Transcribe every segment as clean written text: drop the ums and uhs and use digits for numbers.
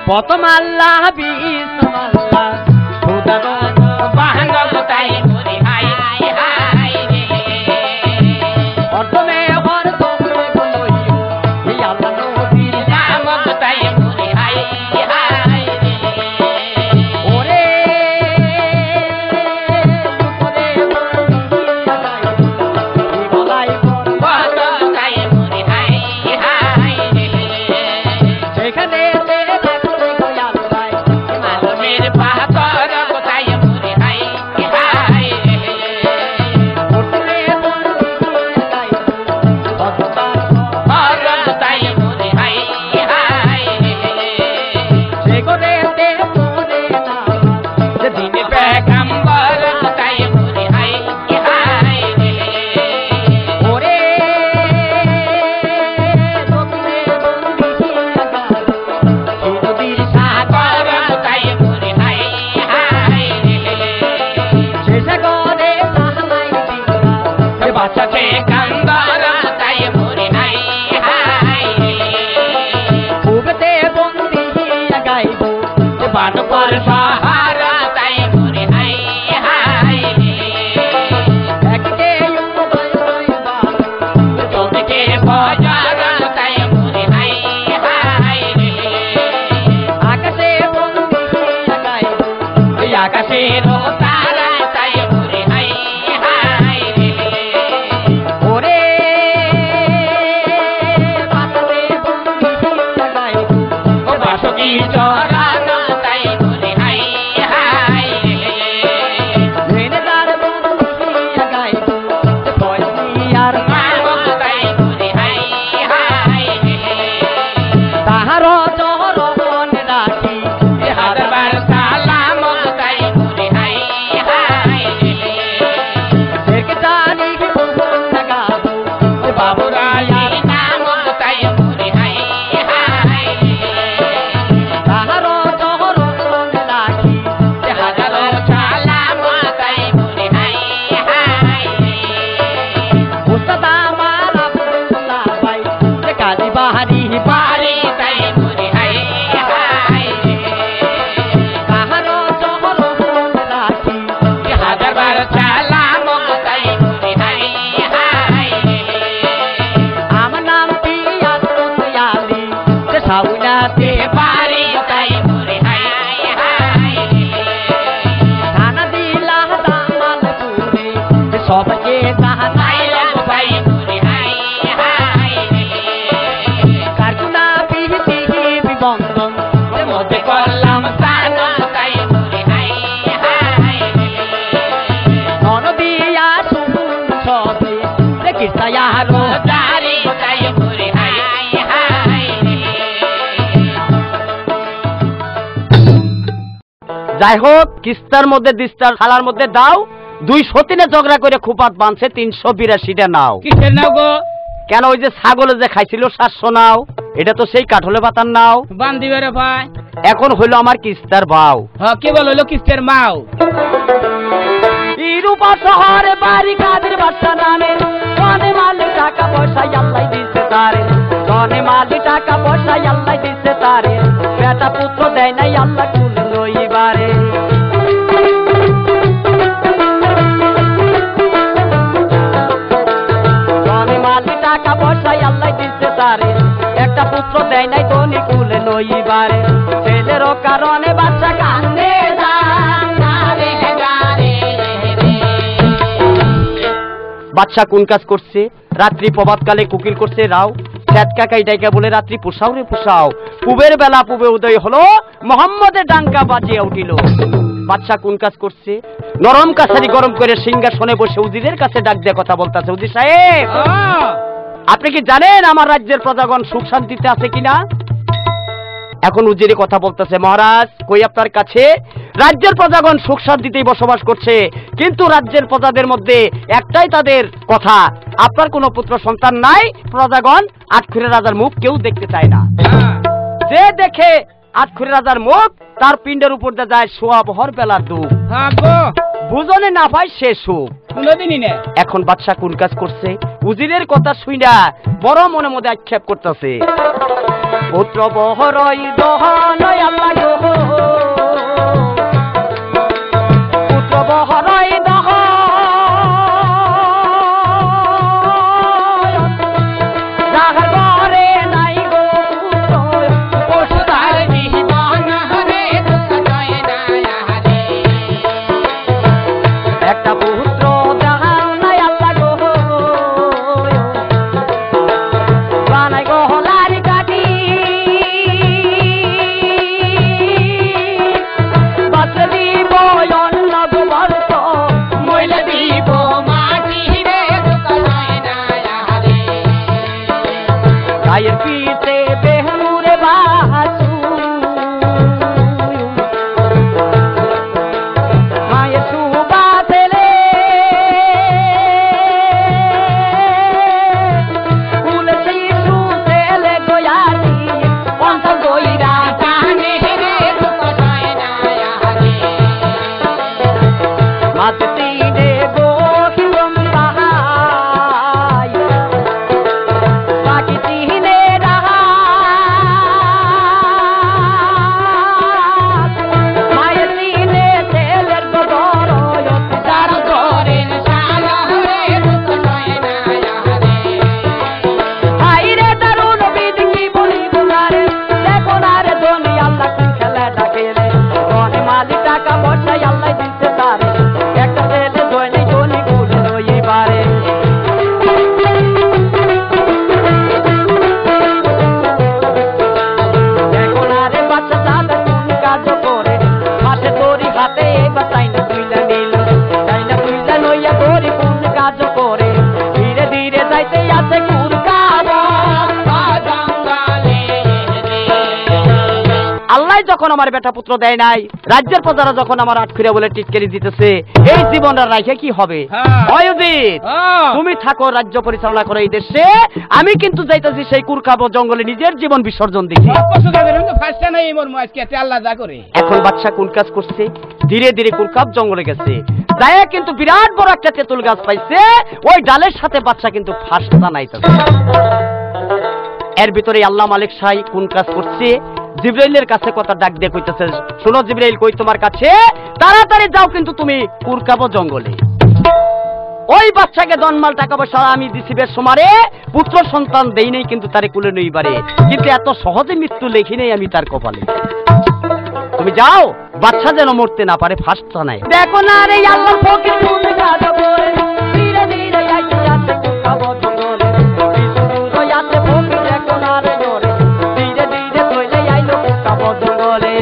প্রথম আল্লাহ বিসমিল্লাহ খুদা বাহাঙ্গা গোতাই মুরি হাই হাই রে প্রথমে হর তোমরে বলইও এই আল্লাহ নবীর নাম গোতাই মুরি হাই হাই রে ওরে উপরে বলাই গোতাই মুরি হাই হাই রে সেখানে যাই হোক কিস্তার মধ্যে দিস্তার খালার মধ্যে দাও 203 ঝগড়া করে খুপাত বাঁধছে 382টা নাও কিসের নাও গো কেন ওই যে ছাগলে যে খাইছিল 700 নাও এটা তো সেই কাঠলে পাতার নাও বান্দিবে রে ভাই এখন হইলো আমার কিস্তার বাও হ্যাঁ কি বল হইলো কিস্তার মাও ইরুপা শহরে বাড়ি কাদের বাচ্চা নামে কোনে মালে টাকা পয়সা আল্লাহ দিছে তারে কোনে মালে টাকা পয়সা আল্লাহ দিছে তারে বেটা পুত্র দেয় নাই আল্লাহ কুল লইবারে কোনে মালে টাকা পয়সা আল্লাহ দিছে তারে একটা পুত্র দেয় নাই ধনী কুল লইবারে ছেলের কারণে বাচ্চা কান্দে বাচ্চা কোন কাজ করছে রাত্রি প্রভাতকালে কুকিল করছে রাও কাকাই ডাইকা বলে রাত্রি পোষাও রে পোষাও পুবের বেলা পুবে উদয় হলো মোহাম্মদের ডাঙ্কা বাজিয়ে উঠিল বাচ্চা কোন কাজ করছে নরম কাছারি গরম করে সিংহাসনে বসে উজিরের কাছে ডাক দিয়ে কথা বলতেছে উজির সাহেব আপনি কি জানেন আমার রাজ্যের প্রজাগণ সুখ শান্তিতে আছে কিনা এখন উজিরে কথা বলতেছে মহারাজ কই আপনার কাছে রাজ্যের প্রজাগণ সুখ শান্তিতেই বসবাস করছে কিন্তু রাজ্যের প্রজাদের মধ্যে একটাই তাদের কথা আপনার কোনো পুত্র সন্তান নাই প্রজাগণ আটখুরে রাজার মুখ কেউ দেখতে চায় না যে দেখে আটখুরে রাজার মুখ তার পিণ্ডের উপর দিয়ে যায় সোয়াবহর বেলার দুঃখ বুঝনে না পায় সে সুখ কোনদিনই না এখন বাদশা কোন কাজ করছে উজিরের কথা শুইনা বড় মনে মধ্যে আক্ষেপ করতেছে পুত্র বহরই দহনয় আল্লাহ গো পুত্র বহরই দহ যাহার ঘরে নাই গো পুত্র পশু তার জীবন হরে দুঃখ জয় না হারে একটা পুত্র দাও নাই আল্লাহ গো বানাই গো হলার কাটি বাচ্চা দিব অন্য গো ভরত মইলে দিব মাটি রে দুঃখ জয় না হারে গায়ের পিছে বেহুরে বাসু মায়ের সুবা তেলে ফুল শিশু তেলে গোয়ালি অন্তর গইরা টানে রে দুঃখ জয় না হারে মাতে তিনে গো হিরম পাহাই বাকি তিনে রাহা মায়ের তিনে তেলের গোদর তার ধরেন শালা রে দুঃখ জয় না হারে হাইরে দারুণ বিধি কি বলিব নারে দেখো না রে ধনী আল্লাহ কোন খেলা ডাকে রে ধনী মালিক টাকা পয়সা আল্লাহ দিতে তারে একটা ছেলে ধনী ধনী ঘুরে রইবারে দেখো না রে বাচ্চা দাদা কোন কাজ করে হাতে তোরি হাতে বাতাই না তুইলা নিল তাই না তুইলা লইয়া তোরি কোন কাজ করে ধীরে ধীরে যাইতে আছে কুরকাবা আল্লাহ যখন আমার বেটা পুত্র দেয় নাই রাজ্যের প্রজারা যখন আমার আটখিরা বলে টিটকারি দিতেছে এই জীবনটা রাখে কি হবে অয়ুদিত তুমি থাকো রাজ্য পরিচালনা করো এই দেশে আমি কিন্তু যাইতেছি সেই কুরকাব জঙ্গলে নিজের জীবন বিসর্জন দিচ্ছি এখন বাদশা কোন কাজ করছে ধীরে ধীরে কুরকাব জঙ্গলে গেছে যায় কিন্তু বিরাট বড় একটা তেঁতুল গাছ পাইছে ওই ডালের সাথে বাদশা কিন্তু ফাঁস টানাইতেছে এর ভিতরে আল্লাহ মালিক শাহ কোন কাজ করছে জিবরাইলের কাছে কথা ডাক দিয়ে কইতেছে শোনো জিবরাইল কই তোমার কাছে তাড়াতাড়ি যাও কিন্তু তুমি কুরকাব জঙ্গলে ওই বাচ্চাকে জন্মাল টাকা পয়সা আমি দিছি বেশ সমারে পুত্র সন্তান দেই নাই কিন্তু তারে কুলে নইবারে কিন্তু এত সহজে মৃত্যু লেখি নেই আমি তার কপালে তুমি যাও বাচ্চা যেন মরতে না পারে ফাঁস টানায় দেখো না রে আল্লাহ ফকির কোন কাজ করে ধীরে ধীরে আইতে যাচ্ছে কুরকাব জঙ্গলে কিছু যাচ্ছে ফকির দেখো না রে জোরে ধীরে ধীরে চলে আইলো কুরকাব জঙ্গলে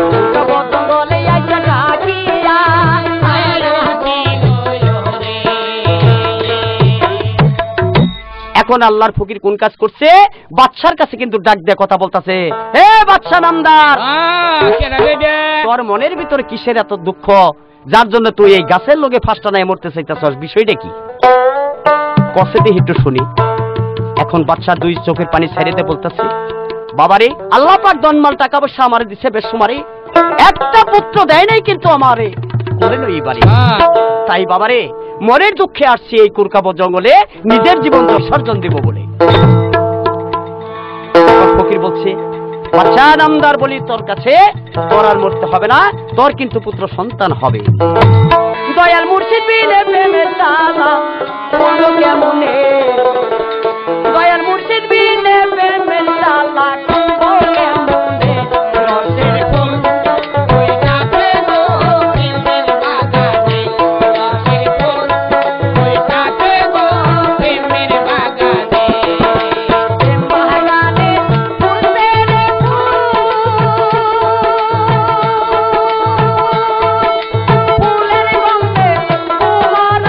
কুরকাব জঙ্গলে আইসা ডাকিয়া এখন আল্লাহর ফকির কোন কাজ করছে বাদশার কাছে কিন্তু ডাক দিয়ে কথা বলতাছে হে বাদশা নামদার তোর মনের ভিতরে কিসের এত দুঃখ যার জন্য তুই এই গাছের লগে ফাঁসটা নাই মরতে চাইতেছস বিষয়টা কি কসে দিয়ে একটু শুনি এখন বাদশা দুই চোখের পানি ছেড়েতে বলতেছে বাবারে আল্লাহ পাক দনমাল টাকা পয়সা আমারে দিছে বেশ সুমারে একটা পুত্র দেয় নাই কিন্তু আমারে বলে নই বাড়ি তাই বাবারে মনের দুঃখে আসছি এই কুরকাব জঙ্গলে নিজের জীবন বিসর্জন দেব বলে ফকির বলছে বাচ্চা নামদার বলি তোর কাছে তোর আর মরতে হবে না তোর কিন্তু পুত্র সন্তান হবে দয়াল মুর্শিদ বিনে প্রেমের তালা বলো কেমনে দয়াল মুর্শিদ বিনে প্রেমের তালা বলো কেমনে রসের ফুল ওই কাছে গো প্রেমের বাগানে রসের ফুল ওই কাছে গো প্রেমের বাগানে প্রেম বাগানে ফুলবে রে ফুলের গন্ধে তোমার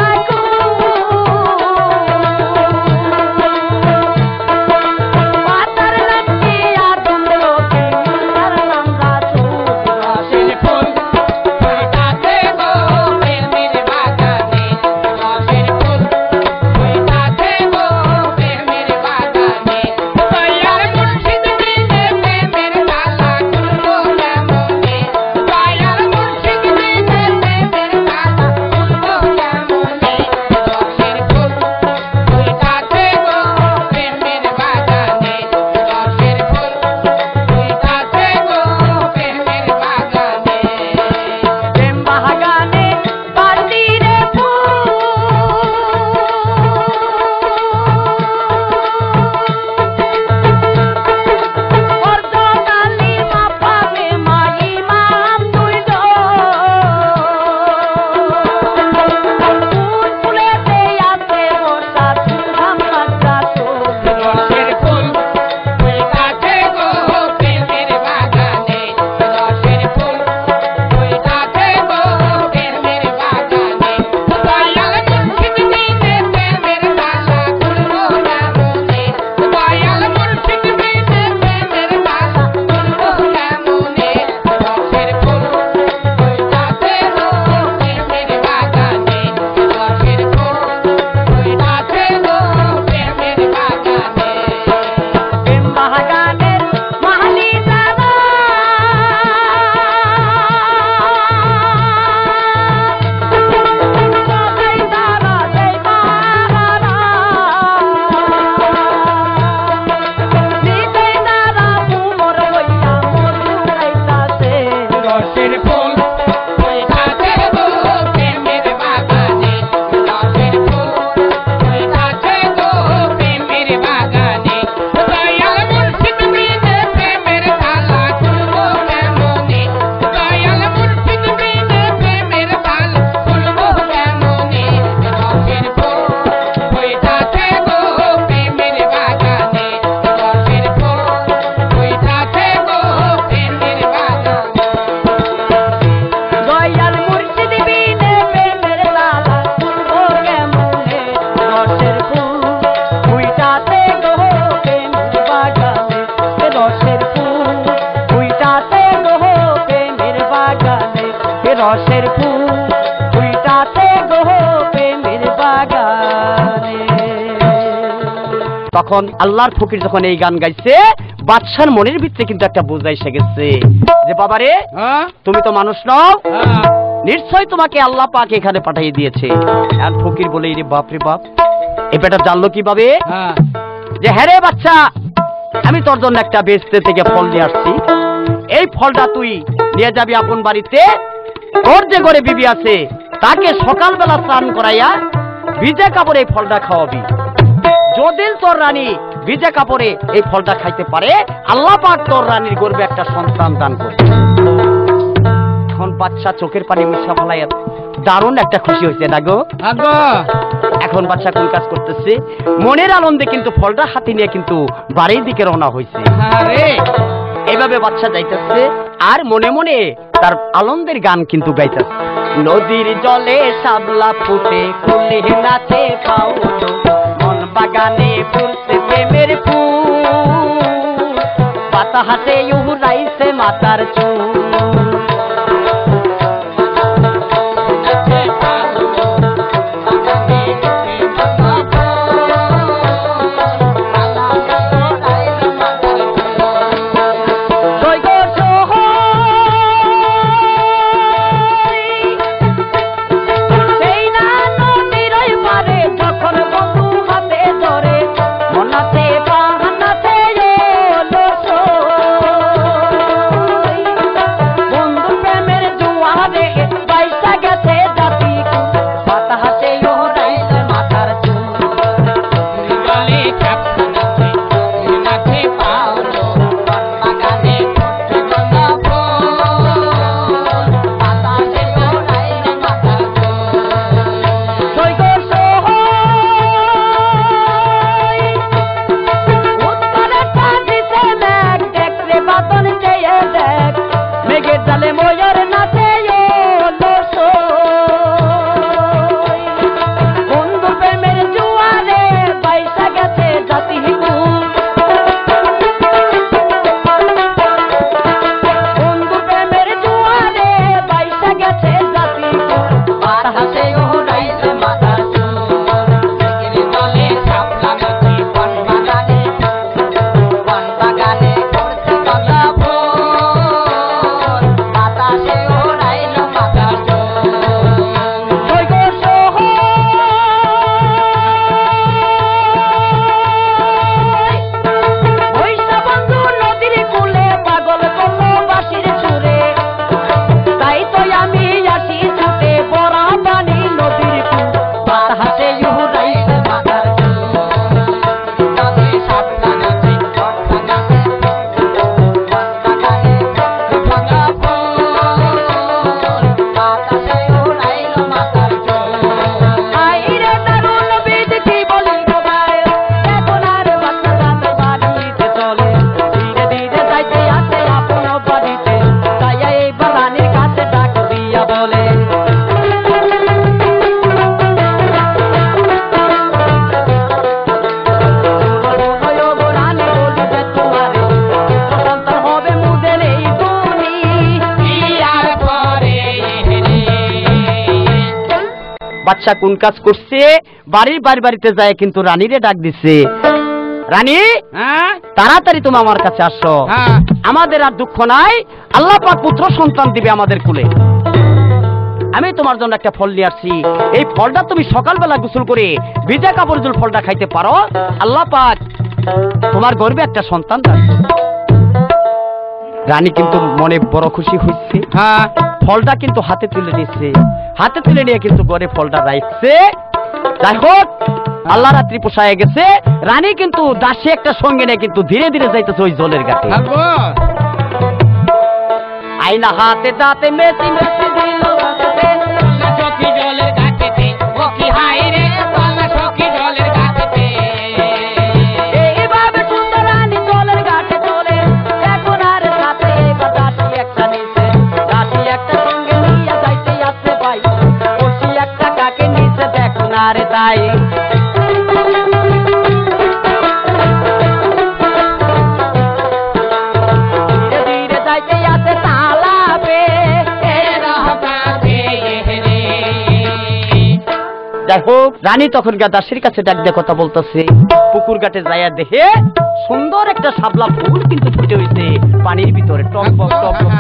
তখন আল্লাহর ফকির যখন এই গান গাইছে, বাদশার মনের ভিতরে কিন্তু একটা বোঝা এসে গেছে যে বাবারে তুমি তো মানুষ নও, নিশ্চয় তোমাকে আল্লাহ পাক এখানে পাঠিয়ে দিয়েছে। আর ফকির বলে রে বাপ রে বাপ, এ বেটা জানলো কিভাবে যে হ্যাঁ রে বাচ্চা, আমি তোর জন্য একটা বেচতে থেকে ফল নিয়ে আসছি, এই ফলটা তুই নিয়ে যাবি আপন বাড়িতে, তোর যে ঘরে বিবি আছে তাকে সকালবেলা স্নান করাইয়া ভিজে কাপড়ে এই ফলটা খাওয়াবি। যদি তোর রানী ভিজে কাপড়ে এই ফলটা খাইতে পারে, আল্লাহ পাক তোর রানীর গর্বে একটা সন্তান দান করবে। এখন বাচ্চা চোখের পানি মুছা ফেলাইয়া দারুণ একটা খুশি হয়েছে না গো। এখন বাচ্চা কোন কাজ করতেছে, মনের আনন্দে কিন্তু ফলটা হাতে নিয়ে কিন্তু বাড়ির দিকে রওনা হয়েছে। এইভাবে বাচ্চা যাইতেছে আর মনে মনে তার আনন্দের গান কিন্তু গাইতেছে। নদীর জলে শাপলা ফুটে কুলে নাচে পাউলো, মন বাগানে ফুটছে প্রেমের ফুল, পাতা হাতে উড়াইছে মাতার চুল। বাদশা কোন কাজ করছে, বাড়িতে যায় কিন্তু রানীরে ডাক দিচ্ছে, রানী তাড়াতাড়ি তুমি আমার কাছে আসো, আমাদের আর দুঃখ নাই, আল্লাহ পাক পুত্র সন্তান দিবে আমাদের কুলে। আমি তোমার জন্য একটা ফল নিয়ে আসছি, এই ফলটা তুমি সকালবেলা গোসল করে ভিজা কাপড় জল ফলটা খাইতে পারো, আল্লাহ পাক তোমার গর্বে একটা সন্তান দান করবে। রানী কিন্তু মনে বড় খুশি হচ্ছে, ফলটা কিন্তু হাতে তুলে নিচ্ছে, হাতে তুলে নিয়ে কিন্তু ঘরে ফলটা রাখছে। যাই হোক আল্লাহ রাত্রি পোষায় গেছে, রানী কিন্তু দাসী একটা সঙ্গে নিয়ে কিন্তু ধীরে ধীরে যাইতেছে ওই জলের ঘাটে। আইনা হাতে দাঁতে মেসি মেসি দিল জলের ঘাটেতে, ও কি হায় রে সখী জলের ঘাটেতে। এইভাবে সুন্দর রানী জলের ঘাটে চলে, এখন আর সাথে দাসী একটা নিচে, দাসী একটা সঙ্গে নিয়ে যাইতে আসছে ভাই, বসি একটা কাকে নিচে দেখো না রে তাই। যাই হোক রানী তখন দাসীর কাছে ডাক দিয়ে কথা বলতেছে, পুকুর ঘাটে যাইয়া দেখে সুন্দর একটা শাপলা ফুল কিন্তু ফুটে হইছে পানির ভিতরে টকবক টকবক।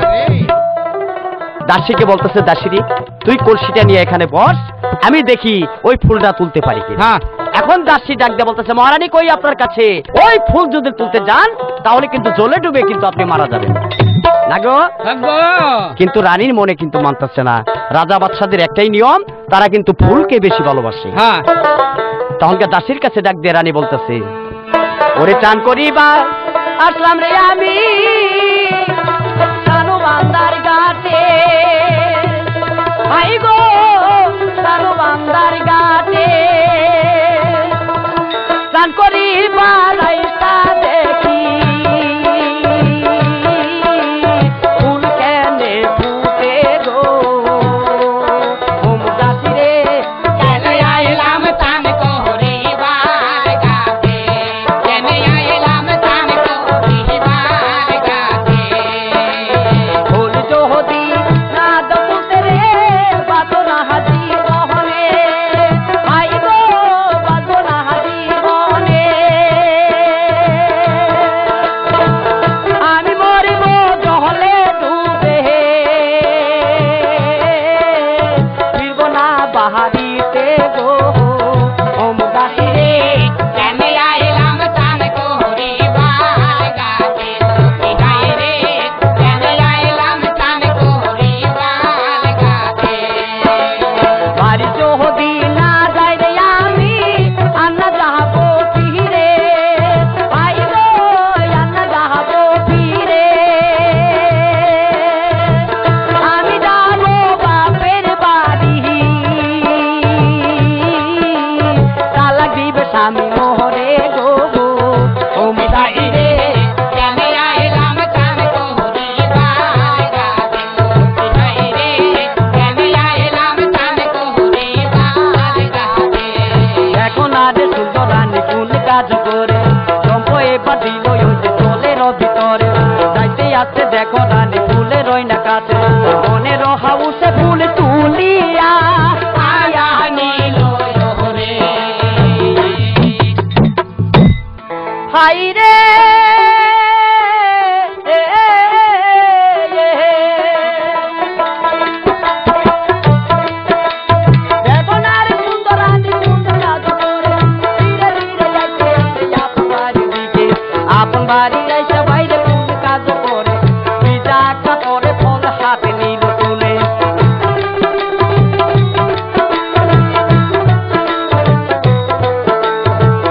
দাসীকে বলতেছে, দাসীরি তুই কলসিটা নিয়ে এখানে বস, আমি দেখি ওই ফুলটা তুলতে পারি কিনা। এখন দাসী ডাক দিয়ে বলতেছে, মহারানী কই আপনার কাছে? ওই ফুল যদি তুলতে যান তাহলে কিন্তু জলে ডুবে কিন্তু আপনি মারা যাবেন না গো। কিন্তু রানীর মনে কিন্তু মানতেছে না। রাজা বাদশাদের একটাই নিয়ম, তারা কিন্তু ফুলকে বেশি ভালোবাসে। তখনকার দাসীর কাছে ডাক দিয়ে রানী বলতেছে, ওরে চান করিবা আসলাম রে আমি বান্দার ঘাটে, ভাই গো সানু বান্দার ঘাটে চান করিবা রাইতা দেখি ফুল কেনে ফুটে গো। দাসী রে কেনে আইলাম চান করিবার ঘাটে, কেনে আইলাম চান করিবার ঘাটে, ফুল যদি না দপুতে রে বাদরা হাজি বহনে, ভাই গো বাদরা হাজি বহনে আমি মরিব জহলে ডুবে, ফিরব না বাহারিতে গো। ওম দাসী রে কেনে আইলাম চান করিবার ঘাটে, গায়ে রে কেনে আইলাম চান করিবার ঘাটে, বাড়ি যদি না যাই রে আমি আন্না যাবো ফিরে, ভাই গো আন্না যাবো ফিরে, আমি যাবো বাপের বাড়ি, তালাক দিবে স্বামী মোহরে গো। ওম দাসী রে কেনে আইলাম চান করিবার ঘাটে, গায়ে রে কেনে আইলাম চান করিবার ঘাটে। এখন আর সুন্দর রানী কোন কাজ করে চম্প এবার দিল ওই যে জলের ভিতরে, যাইতে আসতে দেখো রানী ফুলে রই না কাছে, মনের হাউসে ফুল তুলিয়া আয়া নিল রে, হাই রে দেখো না রে সুন্দর রানী কোন কাজ করে, ধীরে ধীরে যাইতে আপন বাড়ি দিকে, আপন বাড়ি যাইতে বাইরে কোন কাজ করে, ভিজা কাপড়ে ফল হাতে নিল তুলে,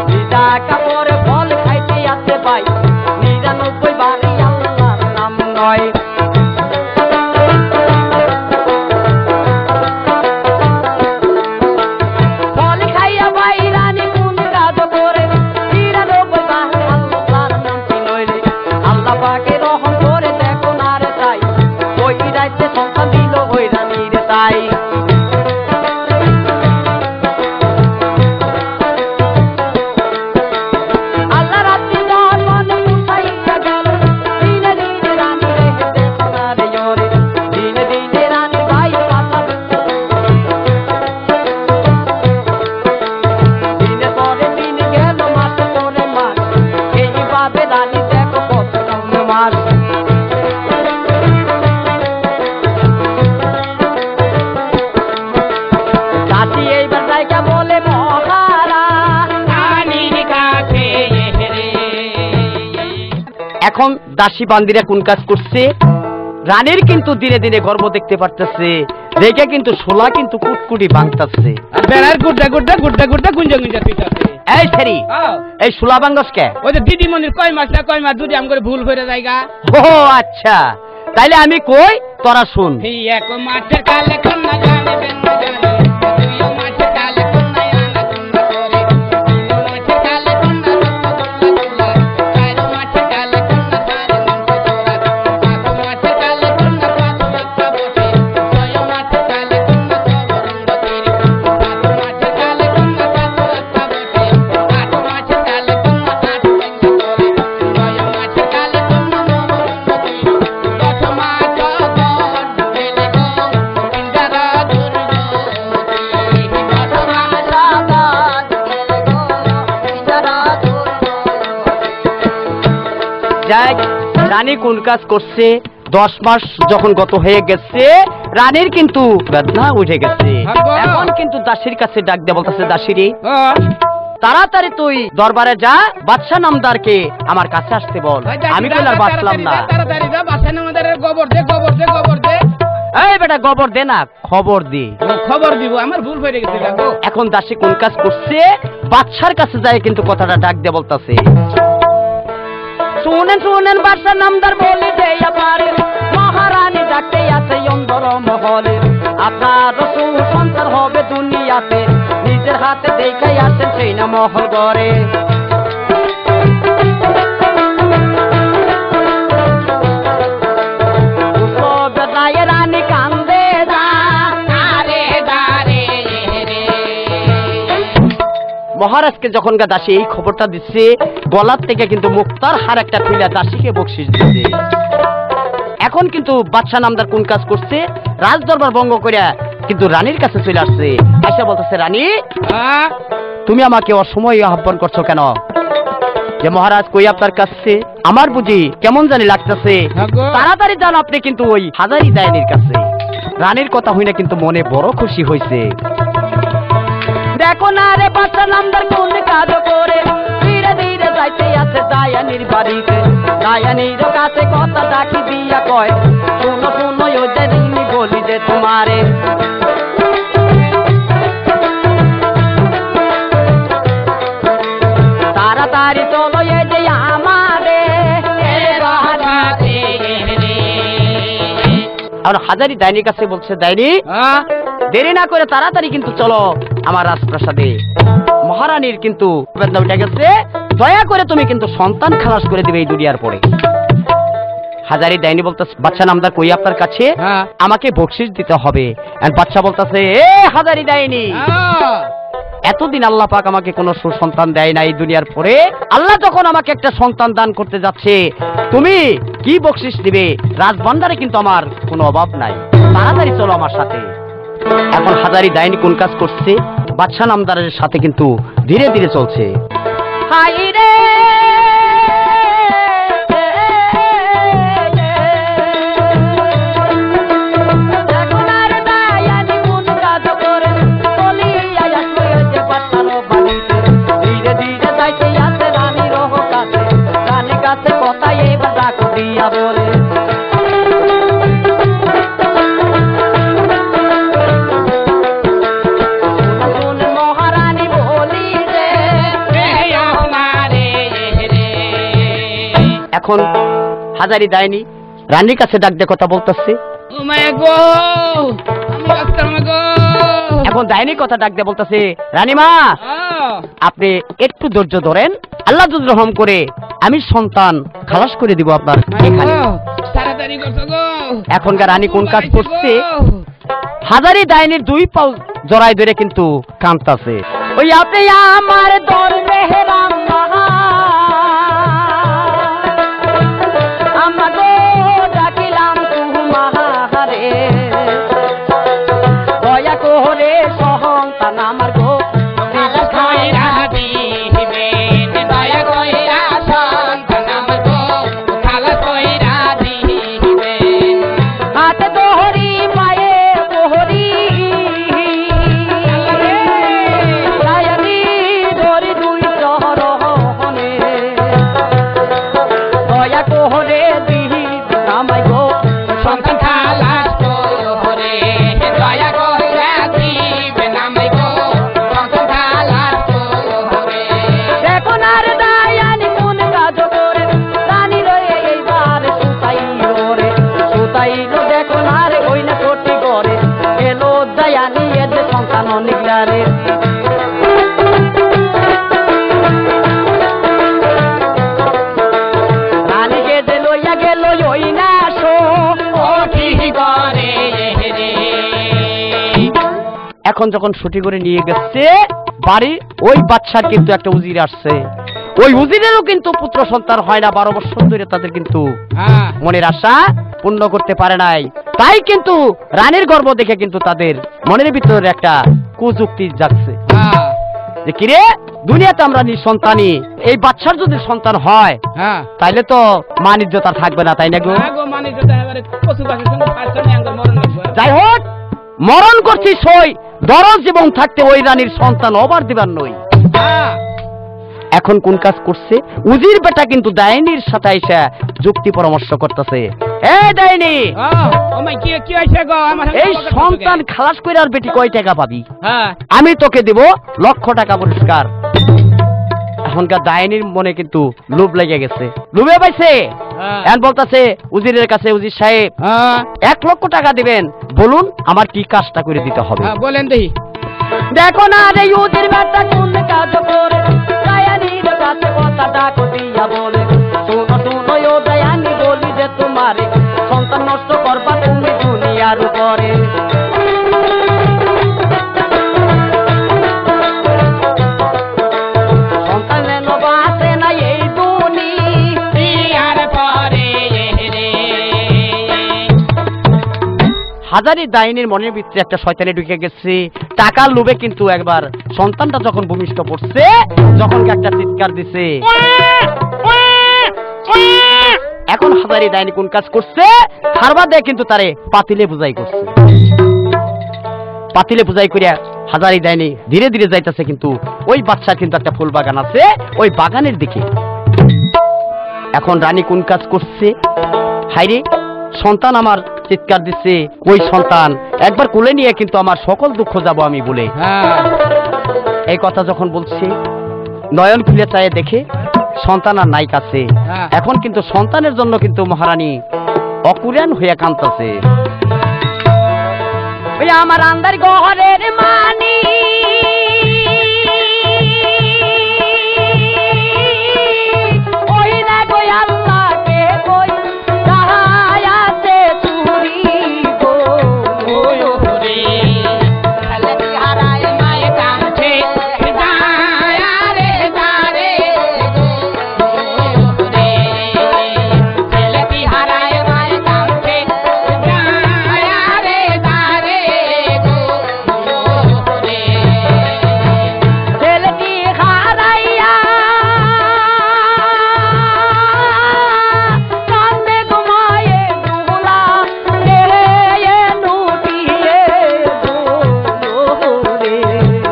ভিজা কাপড়ে ফল খাইতে আসে ভাই 99 বাড়ি আল্লাহর নাম নয়। ফল খাইয়া ভাই রানী কোন কাজ করে, 99 বাড়ি আল্লাহর নাম কি নইলে, আল্লাহ পাকে রহম করে দেখো না রে তাই, ওই রাইতে সন্তান দিল ওই রানীর তাই। আল্লাহ রাত্রি মন মুসাইয়া গেল, দিনে দিনে রানী রে দেখো না রে ওরে, দিনে দিনে রানী ভাই পাতা, দিনে পরে দিন গেল মাস পরে মাস, এইভাবে রানী দেখো কত মাস। দাসী এইবার জায়গা বলে মহারা রানীর কাছে রে। এখন দাসী বান্দিরা কোন কাজ করছে, রানীর কিন্তু দিনে দিনে গর্ব দেখতে পারতেছে, দেখে কিন্তু শোলা কিন্তু কুটকুটি ভাঙতেছে। বেড়ার গুড্ডা গুড্ডা গুড্ডা গুড্ডা গুঞ্জা গুঞ্জা পিটাছে। এই সেরি এই শোলা ভাঙস কে? ওই যে দিদিমণির কয় মাস না কয় মাস দুটি আম করে ভুল করে জায়গা। ও আচ্ছা, তাইলে আমি কই তোরা শুন। এই এক মাঠের কালে কন্যা জানে না জানে, দুই মাঠের কালে কন্যা আনা কন্যা করে, তিন মাঠের কালে কন্যা রক্ত চার মাঠের কালে কন্যা সারে মন্ত্র জোড়া, পাঁচ মাঠের কালে কন্যা পাঁচ রক্ত বসে, ছয় মাঠের কালে কন্যা সবরঙ্গ তীর, সাত মাঠের কালে কন্যা সাত রক্ত বসে, আট মাঠের কালে কন্যা আট সৈন্য করে, নয় মাঠের কালে কন্যা নবরঙ্গ তীর, দশ মাঠ গণ গেলে গো, ইন্দ্রা দুর্গে যাই রানী কোন কাজ করছে 10 মাস যখন গত হয়ে গেছে রানীর কিন্তু বেদনা উঠে গেছে এখন কিন্তু দাসীর কাছে ডাক দিয়ে বলতেছে দাসীরে তাড়াতাড়ি তুই দরবারে যা বাদশা নামদারকে আমার কাছে আসতে বল আমি তো আর বাঁচলাম না তাড়াতাড়ি যা বাদশা নামদারের গোবর দে গোবর দে গোবর দে এই বেটা গোবর দে না খবর দে খবর দিব আমার ভুল হয়ে গেছে গো এখন দাসী কোন কাজ করছে বাদশার কাছে যায় কিন্তু কথাটা ডাক দিয়ে বলতাছে শুনেন শুনেন বাদশা নামদার বলে দে পারে মহারানী ডাকতে আছে অন্দর মহলে আপনার সুসন্তান হবে দুনিয়াতে নিজের হাতে দেখে আছেন সেই না মহল গড়ে রানী কান্দে মহারাজকে যখন দাসী এই খবরটা দিচ্ছে গলার থেকে কিন্তু মুক্তার হার একটা খুলে দাসীকে বকশিস দিচ্ছে এখন কিন্তু বাদশা নামদার কোন কাজ করছে রাজ দরবার ভঙ্গ করে কিন্তু রানীর কাছে চলে আসছে আয়সা বলতেছে রানী তুমি আমাকে অসময়ে আহ্বান করছো কেন যে মহারাজ কই আপনার কাছে আমার বুঝি কেমন জানি লাগতেছে তাড়াতাড়ি যান আপনি কিন্তু ওই হাজারি দায়নির কাছে রানীর কথা হই না কিন্তু মনে বড় খুশি হয়েছে দেখো না রে বাদশা নামদার কোন কাজ করে ধীরে ধীরে যাইতে আছে দায়ানির বাড়িতে দায়ানির কাছে কথা ডাকি দিয়া কয় শুনো শুনো ওই যে রিনি বলি যে তোমারে তাড়াতাড়ি চলো এই যে আমারে আর হাজারি দায়নির কাছে বলছে দায়নি দেরি না করে তাড়াতাড়ি কিন্তু চলো আমার রাজপ্রাসাদে মহারানীর কিন্তু বেদনা উঠে গেছে দয়া করে তুমি কিন্তু সন্তান খালাস করে দিবে এই দুনিয়ার পরে হাজারি ডাইনি বলতেছে বাদশা নামদার কই আপনার কাছে আমাকে বকশিশ দিতে হবে আর বাদশা বলতেছে এ হাজারি ডাইনি এতদিন আল্লাহ পাক আমাকে কোনো সুসন্তান দেয় না এই দুনিয়ার পরে আল্লাহ যখন আমাকে একটা সন্তান দান করতে যাচ্ছে তুমি কি বকশিশ দিবে রাজভান্ডারে কিন্তু আমার কোনো অভাব নাই তাড়াতাড়ি চলো আমার সাথে এখন হাজারি ডাইনি কোন কাজ করছে বাদশা নামদারের সাথে কিন্তু ধীরে ধীরে চলছে হাই রে এখন হাজারি দায়নি রানীর কাছে ডাক দিয়ে কথা বলতেছে এখন দায়নি কথা ডাক দিয়ে বলতেছে রানীমা আপনি একটু ধৈর্য ধরেন আল্লাহ যদি রহম করে আমি সন্তান খালাস করে দিব আপনার এখনকার রানী কোন কাজ করছে হাজারি দায়নির দুই পাও জড়াই ধরে কিন্তু কাঁদতেছে ওই আপনি আমার দরবে হেরাম এখন যখন ছুটি করে নিয়ে গেছে বাড়ি ওই বাচ্চার কিন্তু একটা উজির আসছে ওই উজিরেরও কিন্তু পুত্র সন্তান হয় না 12 বছর ধরে তাদের কিন্তু মনের আশা পূর্ণ করতে পারে নাই তাই কিন্তু রানীর গর্ব দেখে কিন্তু তাদের মনের ভিতরে একটা কুযুক্তি জাগছে যে কিরে দুনিয়াতে আমরা নিঃসন্তানই, এই বাচ্চার যদি সন্তান হয় হ্যাঁ তাইলে তো মানিজ্যতা থাকবে না, তাই না গো? আগো মানে যেটা এবারে পশু পাখির সঙ্গে ফাঁসটা নিয়ে আঙ্গুর মরণ লাগবে। যাই হোক, মরণ করছিস সই, দরজ জীবন থাকতে ওই রানীর সন্তান অবার দিবার নই। হ্যাঁ এখন কোন কাজ করছে? উজির বেটা কিন্তু ডাইনির সাথে এসে যুক্তি পরামর্শ করতেছে। এ ডাইনি, ও মাই কি হইছে গো? আমার এই সন্তান খালাস কইরা আর বেটি কয় টাকা পাবি? হ্যাঁ আমি তোকে দেব 1,00,000 টাকা পুরস্কার। এখনকার ডাইনির মনে কিন্তু লোভ লেগে গেছে, লোভে পাইছে। হ্যাঁ এখন বলতাছে উজিরের কাছে, উজির সাহেব হ্যাঁ 1,00,000 টাকা দিবেন, বলুন আমার কি কাজটা করে দিতে হবে। বলেন দেখি। দেখো না রে উজির বেটা কোন কাজ করে, ডাইনির কাছে কথাটা কইয়া বলে, শুনো শুনো ও ডাইনি বলি যে তোমারে সন্তান নষ্ট করবা তুমি দুনিয়ার উপরে। সন্তানের নবা আছে না এই দুনিয়ার পরে রে। হাজারি ডাইনির মনের ভিতরে একটা শয়তানি ঢুকে গেছে, টাকার লোভে কিন্তু একবার সন্তানটা যখন ভূমিষ্ঠ পড়ছে, যখন একটা চিৎকার দিছে, এখন হাজারি ডাইনি কোন কাজ করছে? হারবা দেয় কিন্তু তারে পাতিলে বুঝাই করছে। পাতিলে বুঝাই করিয়া হাজারি ডাইনি ধীরে ধীরে যাইতেছে, কিন্তু ওই বাচ্চা কিন্তু একটা ফুল বাগান আছে, ওই বাগানের দিকে। এখন রানী কোন কাজ করছে? হাইরে সন্তান আমার চিৎকার দিচ্ছে, ওই সন্তান একবার কোলে নিয়ে কিন্তু আমার সকল দুঃখ যাব আমি বলে। হ্যাঁ এই কথা যখন বলছে, নয়ন খুলে চায়ে দেখে সন্তান আর নাই কাছে। হ্যাঁ। এখন কিন্তু সন্তানের জন্য কিন্তু মহারানী অকুরান হইয়া কাঁদতেছে। ওই আমার আন্দার গহরের মানি ওই না কই আল্লাহকে কই তাহাই আছে চুরি গো ওরে খালি হারায় মায়ে কাঁদছে দায়া রে দারে ওরে ছেলেটি হারায় মায়ে কাঁদছে দায়া রে দারে ওরে ছেলেটি হারাইয়া কান্দে ঘুমায়ে দুলা রে নুটিয়ে রে।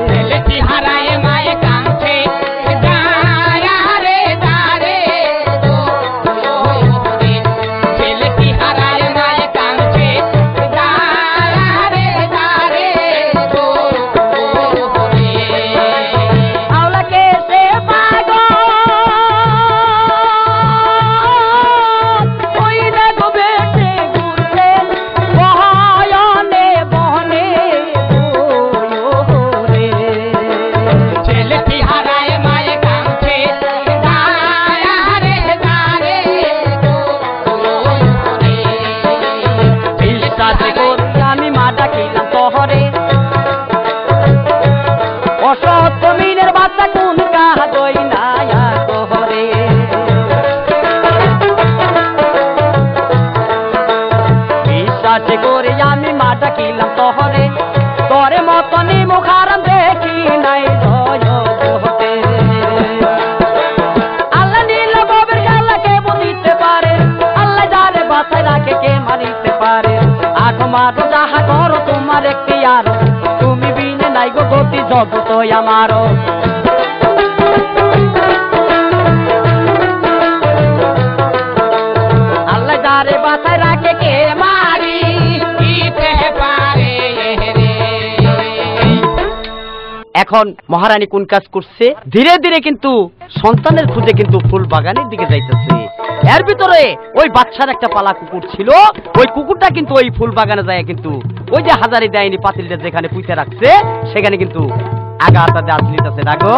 ছেলেটি হারায় মায়ে কাঁদছে দায়া রে দারে ওরে ছেলেটি হারায় মায়ে কাঁদছে দায়া রে দারে ওরে আওলাকে সে পাগল ওই না গো বেটে ঘুরছে বহায়নে বহনে রে। ছেলেটি হারায় মায়ে কাঁদছে দায়া রে দারে ওরে বিশ্বাসে করি আমি মা ডাকিলাম তহরে, অসৎ মিনের বাচ্চা কোন কাজই না তোহরে। বিশ্বাসে করে আমি মা ডাকিলাম তহরে, তরে মতনই মুখারাম দেখি নাই জয়তে। আল্লাহ নীল বাবের খেলা কে বুঝিতে পারে, আল্লাহ যারে বাসায় রাখে কে মারিতে পারে। আঠো মাঠো যাহা করো তোমার একটি আর, তুমি বিনে নাই গো গতি জগত আমারও। আল্লাহ যারে বাসায় রাখে কে মারি দিতে পারে রে এখন মহারানী কোন কাজ করছে? ধীরে ধীরে কিন্তু সন্তানের খুঁজে কিন্তু ফুল বাগানের দিকে যাইতেছে। এর ভিতরে ওই বাচ্চার একটা পালা কুকুর ছিল, ওই কুকুরটা কিন্তু ওই ফুল বাগানে যায়, কিন্তু ওই যে হাজারি ডাইনি পাতিলটা যেখানে পুঁতে রাখছে সেখানে কিন্তু আগাটা দাঁত নিতেছে। দেখো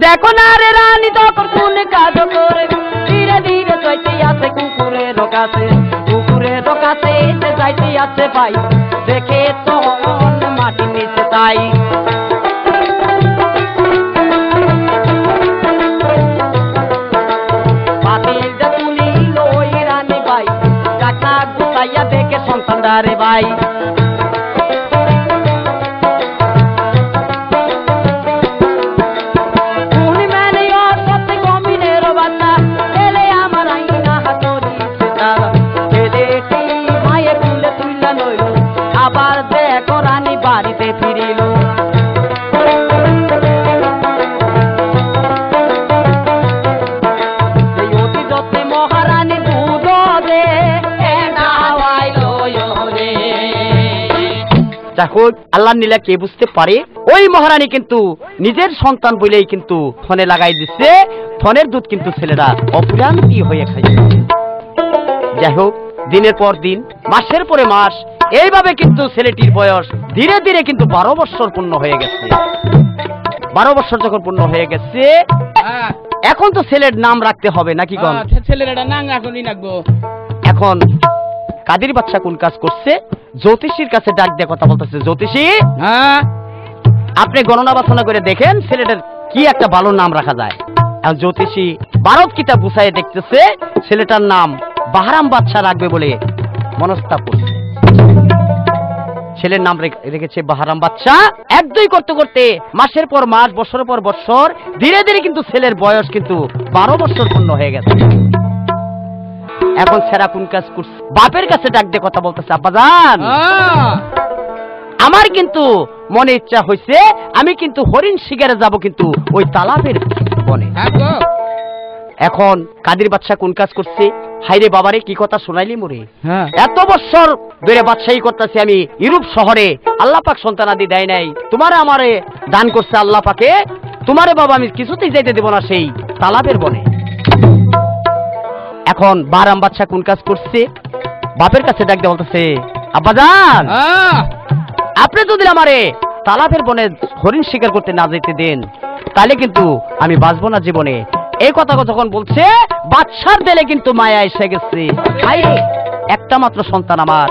দেখো না রে রানী তখন কোন কাজ করে, ধীরে ধীরে যাইতে আছে কুকুরের কাছে, কুকুরের কাছে এসে যাইতে আছে ভাই, দেখে তো মাটি নিচে তাই। পাতিলটা তুলিল ওই রানী ভাই, টাকা গুছাইয়া দেখে সন্তানদারে ভাই। যাই হোক, আল্লাহর নীলা কে বুঝতে পারে। ওই মহারানী কিন্তু নিজের সন্তান বলেই কিন্তু ফোনে লাগাই দিচ্ছে, ফোনের দুধ কিন্তু ছেলেরা অপুরান্তি হয়ে খাইছে। যাই হোক, দিনের পর দিন, মাসের পরে মাস, এইভাবে কিন্তু ছেলেটির বয়স ধীরে ধীরে কিন্তু 12 বছর পূর্ণ হয়ে গেছে। 12 বছর যখন পূর্ণ হয়ে গেছে, এখন তো ছেলের নাম রাখতে হবে নাকি কোন? ছেলের একটা নাম রাখুনই রাখবো। এখন কাদির বাচ্চা কোন কাজ করছে, জ্যোতিষীর কাছে ডাক দিয়ে কথা বলতেছে, জ্যোতিষী আপনি গণনা বাছনা করে দেখেন ছেলেটার কি একটা ভালো নাম রাখা যায়। এখন জ্যোতিষী ভারত কিতাব গুছাইয়ে দেখতেছে ছেলেটার নাম বাহারাম বাদশা রাখবে বলে মনস্তাব করছে। ছেলের নাম রেখেছে বাহারাম বাদশা। 1-2 করতে করতে মাসের পর মাস, বছরের পর বছর, ধীরে ধীরে কিন্তু ছেলের বয়স কিন্তু 12 বছর পূর্ণ হয়ে গেছে। এখন ছেড়া কোন কাজ করছে, বাপের কাছে ডাক দিয়ে কথা বলতেছে, আব্বাজান আমার কিন্তু মনে ইচ্ছা হয়েছে, আমি কিন্তু হরিণ শিকারে যাব কিন্তু ওই তালাবের বনে। এখন কাদির বাদশা কোন কাজ করছে, হাইরে বাবারে কি কথা শোনাইলি মোরে, এত বছর ধরে বাদশাহী করতেছি আমি ইউরোপ শহরে, আল্লাহ পাক সন্তানাদি দেয় নাই, তোমারে আমারে দান করছে আল্লাহ পাকে, তোমারে বাবা আমি কিছুতেই যাইতে দেব না সেই তালাবের বনে। এখন বাহারাম বাদশা কোন কাজ করছে, বাপের কাছে ডাক দিয়ে বলতেছে, আব্বাজান আপনি যদি আমারে তালাবের বনে হরিণ শিকার করতে না যেতে দেন, তাহলে কিন্তু আমি বাঁচবো না জীবনে। এই কথা যখন বলছে, বাদশার দিলে কিন্তু মায়া এসে গেছে। একটা মাত্র সন্তান আমার,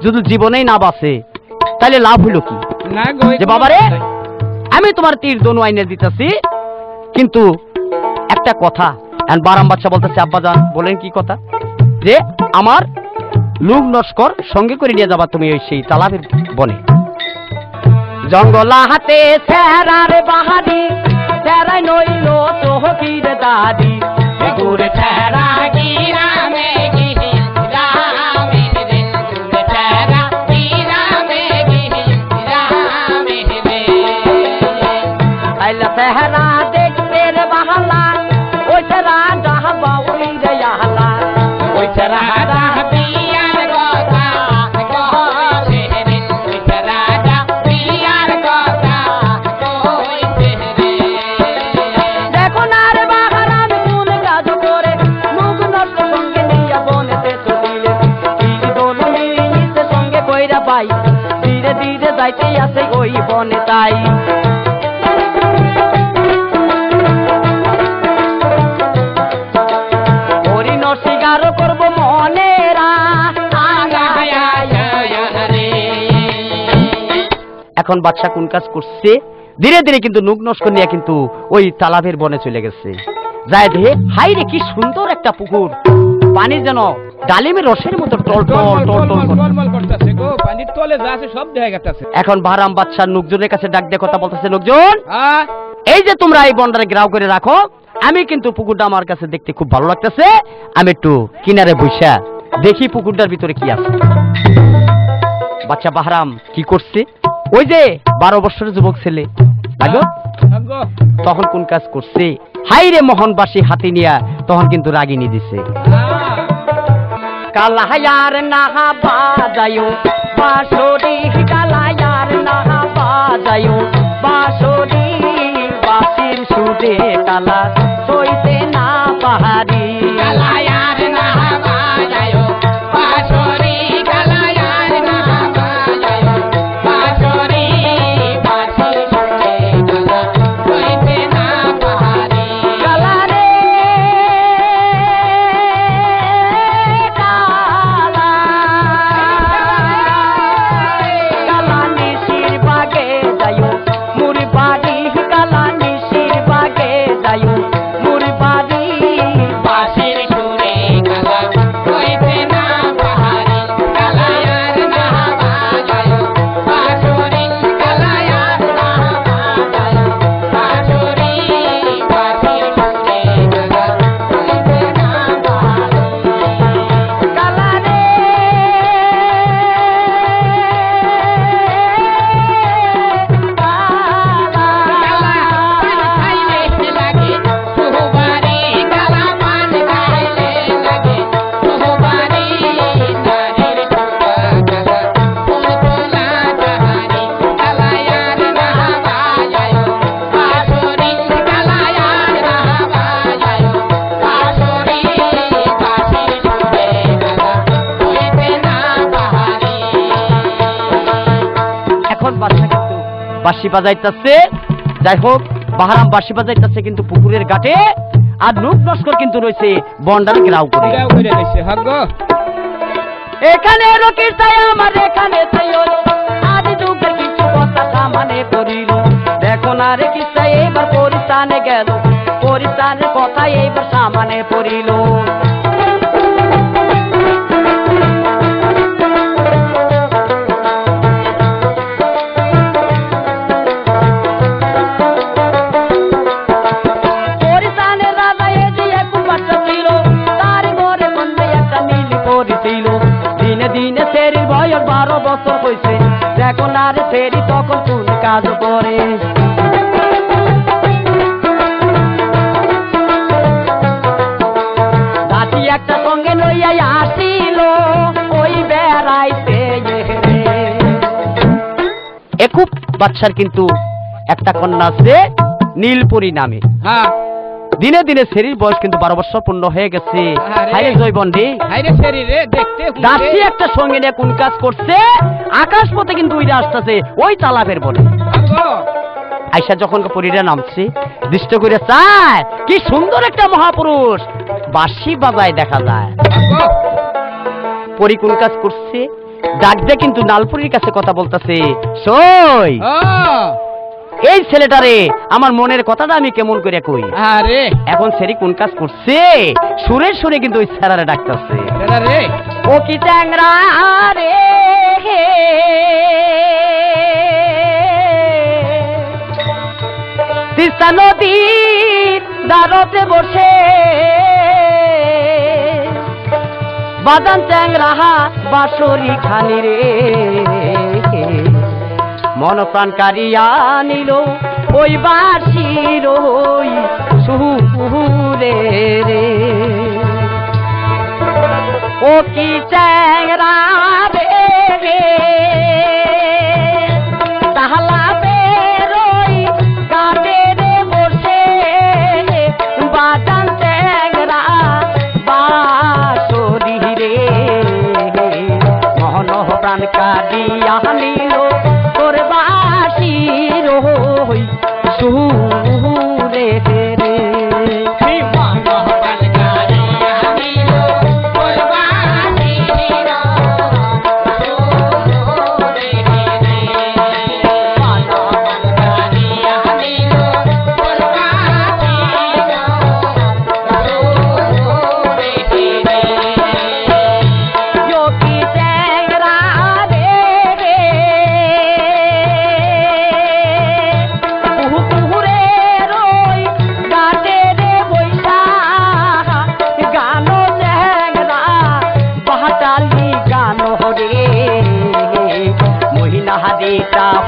যদি জীবনেই না বাঁচে তাহলে লাভ হইল কি? যে বাবারে আমি তোমার তীর দনু আইনে দিতেছি, কিন্তু একটা কথা। বাহারাম বাদশা বলতেছে, আব্বাজান বলেন কি কথা? যে আমার লোক লস্কর সঙ্গে করে নিয়ে যাবা তুমি ওই সেই তালাবের বনে। জঙ্গলা হাতে সেরার বাহারি, সেরাই নইল চোহকির দাদি, গুরে ছেড়া কি রামে কি রামে রে, গুরে ছেড়া কি রামে কি রামে রে। আইলা সেহরা দেখতে রে বাহালা, ওই সেরা ডাহবা ওই রে আহলা, ওই ছেড়া বিয়ার কথা কইছে রে, ওই ছেড়া বিয়ার কথা কইছে রে। দেখো না রে বাহারাম কোন কাজ করে, মুখ নষ্ট সঙ্গে নিয়ে বনেতে চলিলে, তীর দোল নিয়ে সঙ্গে কইরা পাই, ধীরে ধীরে যাইতে আসে ওই বনে তাই। হরিণ শিকার করব মনেরা। এখন বাদশা কোন কাজ করছে, ধীরে ধীরে কিন্তু নুক নস্কর নিয়ে কিন্তু ওই তালাবের বনে চলে গেছে। যায় দেখে, হাই রে কি সুন্দর একটা পুকুর, পানি যেন ডালিমের রসের মতো টল টল টল টল করতেছে গো, পানির তলে যা আছে সব দেখা যাচ্ছে। এখন বাহারাম বাদশা লোকজনের কাছে ডাক দিয়ে কথা বলতেছে, লোকজন এই যে তোমরা এই বন্ডারে গ্রাও করে রাখো, আমি কিন্তু পুকুরটা আমার কাছে দেখতে খুব ভালো লাগতেছে, আমি একটু কিনারে বইসা দেখি পুকুরটার ভিতরে কি আছে। বাচ্চা বাহারাম কি করছে, ওই যে 12 বছরের যুবক ছেলে লাগো, তখন কোন কাজ করছে, হাই রে মোহনবাসী হাতি নিয়া তখন কিন্তু রাগিনী দিছে, কালায়ার নাহা বাজায়ো বাঁশরি, কালায়ার নাহা বাজায়ো বাঁশরি, বাঁশির সুরে কালা সইতে না পাহাড়ি, কালায়ার না বাজায়ো বাঁশরি, কালায়ার না বাজায়ো বাঁশরি, বাঁশির সুরে কালা সইতে না পাহাড়ি। কালা রে কালা, কালা নিশির বাগে যায়ো মুড়ি বাড়ি, কালা নিশির বাগে যায়ো বাঁশি বাজাইতেছে। যাই হোক, বাহারাম বাঁশি বাজাইতেছে, কিন্তু পুকুরের ঘাটে আর নুক নস্কর কিন্তু রয়েছে বন্ডার গ্রাউ করে। এখানে রকির তাই আমার এখানে তাই হলো, আদি যুগের কিছু কথা সামনে পড়িল। দেখো না রে কিসা এইবার পরিস্থানে গেল, পরিস্থানের কথা এইবার সামনে পড়িল। পরিস্থানের রাজা এ যে এক বাচ্চা ছিল, তার ঘরে বন্ধে একটা নীলি পরি ছিল। দিনে দিনে সেরির বয়স 12 বছর হয়েছে। দেখো না রে সেরি তখন কোন কাজ করে। দাসী একটা সঙ্গে লইয়া আসিল ওই বেড়াইতে। একুব বাদশার কিন্তু একটা কন্যা আছে নীলপরি নামে। হ্যাঁ, দিনে দিনে সেরির বয়স কিন্তু 12 বছর পূর্ণ হয়ে গেছে। আরে। হাইরে জয়বন্ডি, হাইরে সেরি রে, দেখতে দাসী একটা সঙ্গে নিয়ে কোন কাজ করছে, আকাশ পথে কিন্তু উইরা আসতেছে ওই তালাবের বলে। আইসা যখন পরীরা নামছে, দৃষ্ট করে চায় কি সুন্দর একটা মহাপুরুষ বাঁশি বাজায় দেখা যায়। পরি কোন কাজ করছে, ডাক দিয়ে কিন্তু নালপুরির কাছে কথা বলতেছে, সই এই ছেলেটারে আমার মনের কথাটা আমি কেমন করে কই। আরে এখন সেরি কোন কাজ করছে, সুরে সুরে কিন্তু ওই স্যারারে ডাকতেছে, রে ও কি ট্যাংরা রে তিস্তা নদীর দারতে বসে বাদান ট্যাংরা বাঁশরি খানি রে মন প্রাণ কারিয়া নিল ওই বাঁশির ওই সুরে রে। ও কি ট্যাংরা রে তাহলা বেরোই গাড়ে রে বসে বাদান ট্যাংরা বাঁশরি রে মন প্রাণ কারিয়া নিল তোর বাঁশির ওই সুরে রে।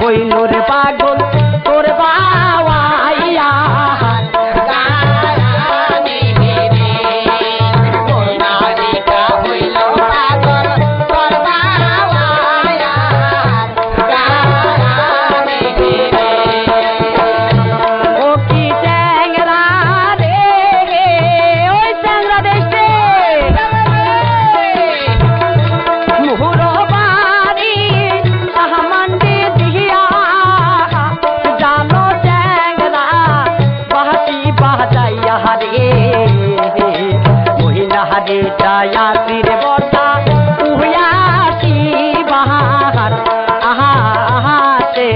হইল রে পাগল তোর বাওয়াইয়া ও কি ট্যাংরা রে ওই ট্যাংরা দেশে মুহুর বাড়ি সাহমান্ডি দিয়া জানো ট্যাংরা বাহাতি বাজাইয়া রে মহিলা হারে চায়া তীরে বসা উহিয়াসি বাহার আহা আহা রে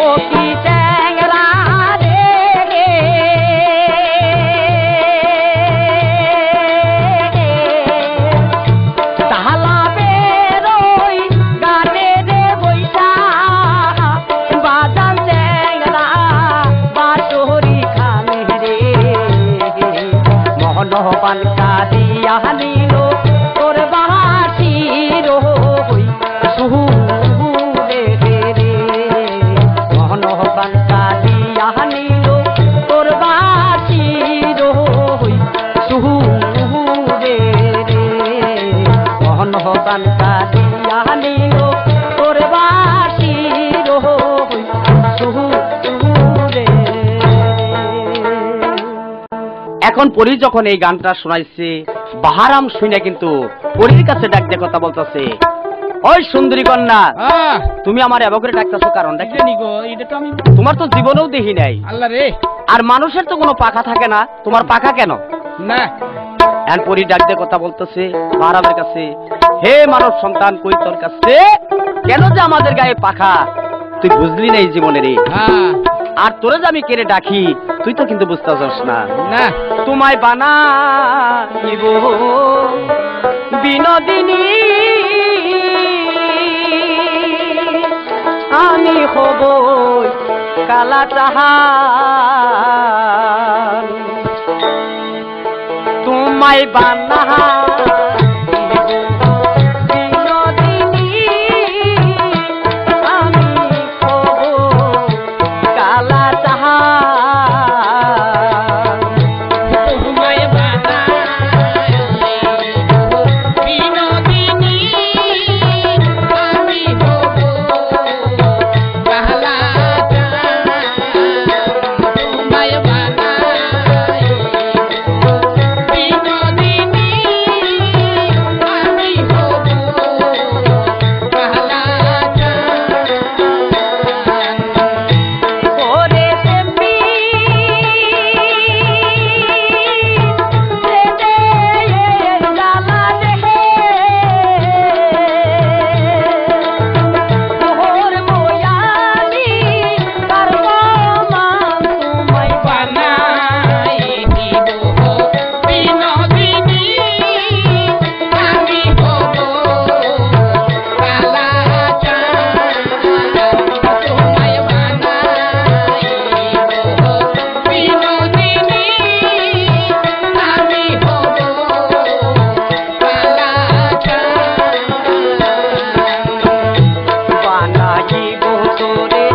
ও কি ট্যাংরা রে এখন পরি যখন এই গানটা শোনাইছে বাহারাম শুনে কিন্তু পরীর কাছে ডাক দিয়ে কথা বলতেছে, ওই সুন্দরী কন্যা, তুমি আমার এবার করে ডাকতেছো কারণটা কি? এটা তো আমি তোমার তো জীবনেও দেখি নাই। আল্লাহ রে, আর মানুষের তো কোনো পাখা থাকে না, তোমার পাখা কেন? না এখন পরি ডাক দিয়ে কথা বলতেছে বাহারামের কাছে, হে মানব সন্তান, কই তোর কাছে কেন যে আমাদের গায়ে পাখা তুই বুঝলি না এই জীবনে রে। হ্যাঁ আর তোরে যে আমি কেড়ে ডাকি তুই তো কিন্তু বুঝতে পারছিস না। না তোমায় বানাইব বিনোদিনী, আমি হব কালা চাহান, তোমায় বিনোদিনী, আমি হব কালা চাহান। তোমায় বানাইলে বিনোদিনী, আমি হব কালা চাঁদ। তোমায় বানাইলে বিনোদিনী, আমি হব কালা চাঁদ। ওরে দেবী জ্বালা দেহে তোর বয়ালি তার মান তোমায় বানাই দিব বিনোদিনী, আমি হব কালা চাঁদ। তোমায় বানাই দিব বিনোদিনী, আমি হব কালা চাঁদ। বানাইব তোরে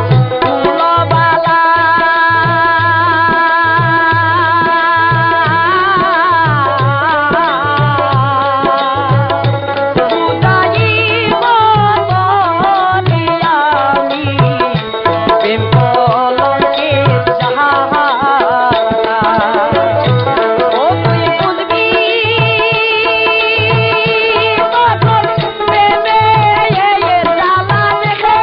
ফুলবালা, বুঝাইব তোরে আমি প্রেম কলঙ্কের জাহালা। ও তুই বুঝবি পাগল প্রেমে জ্বালা দেখে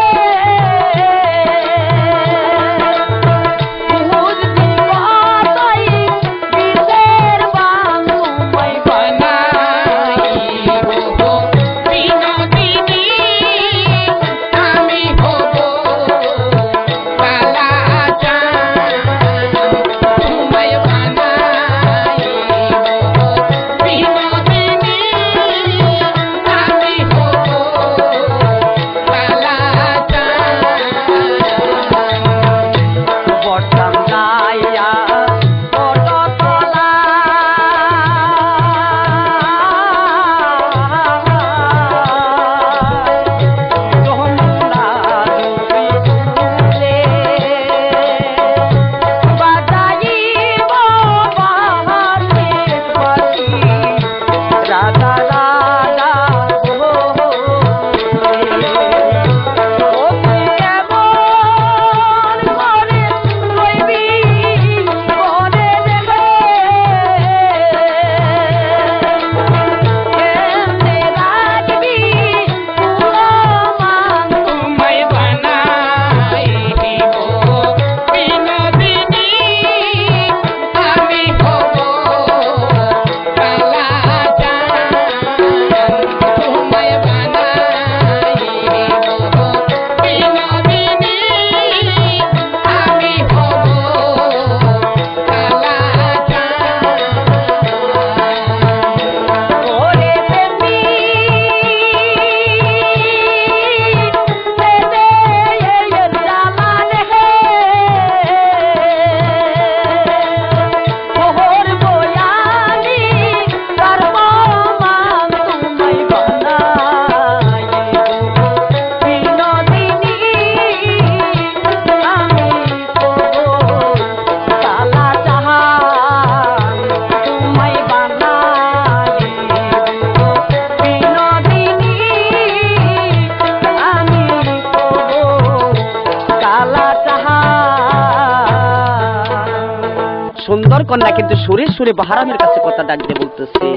কন্যা কিন্তু সুরে সুরে বাহারামের কাছে কথা ডাক দিয়ে বলতেছে,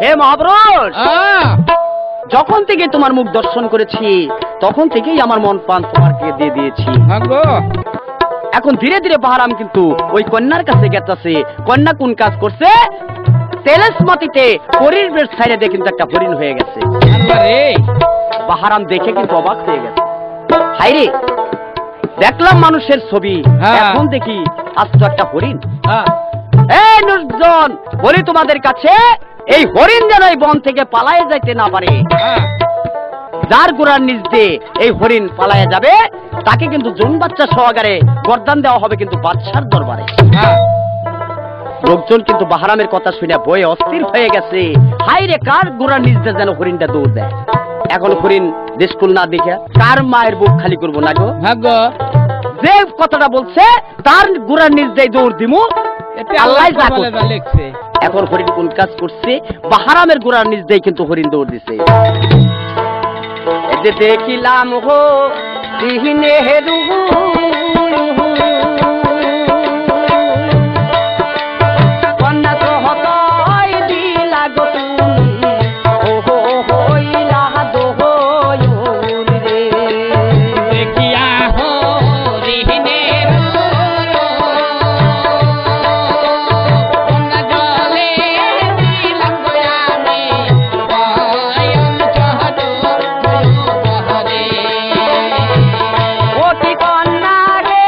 হে মহাপুরুষ, যখন থেকে তোমার মুখ দর্শন করেছি তখন থেকেই আমার মন প্রাণ তোমাকে দিয়ে দিয়েছি। এখন ধীরে ধীরে বাহারাম কিন্তু ওই কন্যার কাছে গেছে। কন্যা কোন কাজ করছে? তেলেস মাটিতে পরিবেশ ছাইড়ে দিয়ে কিন্তু একটা হরিণ হয়ে গেছে। বাহারাম দেখে কিন্তু অবাক হয়ে গেছে, হাইরে দেখলাম মানুষের ছবি, এখন দেখি আজ তো একটা হরিণ। এই নুরজন, বলি তোমাদের কাছে, এই হরিণ যেন এই বন থেকে পালায়ে যাইতে না পারে। যার গোড়ার নিচ দিয়ে এই হরিণ পালায়ে যাবে তাকে কিন্তু জন বাচ্চা সহকারে গর্দান দেওয়া হবে কিন্তু বাদশার দরবারে। লোকজন কিন্তু বাহারামের কথা শুনে বয়ে অস্থির হয়ে গেছে, হাই রে কার গোড়ার নিচ দিয়ে যেন হরিণটা দৌড় দেয়। এখন হরিণ দেশকুল না দেখে কার মায়ের বুক খালি করবো না গো। যে কথাটা বলছে তার গোড়ার নিচ দিয়ে দৌড় দিমু, আল্লাহ যা করছে। এখন হরিণ কোন কাজ করছে? বাহারামের গোড়ার নিচ দিয়ে কিন্তু হরিণ দৌড় দিছে। যে দেখিলাম হো দিনে হেরু কন্যা তো হতই দিলা গো তুমি, ও হো হইলা দোহই রে। দেখিয়া হো দিনে কন্যা জলে দিলাম গো আমি, অয়ন চহদ বহরে। ও কি কন্যা রে,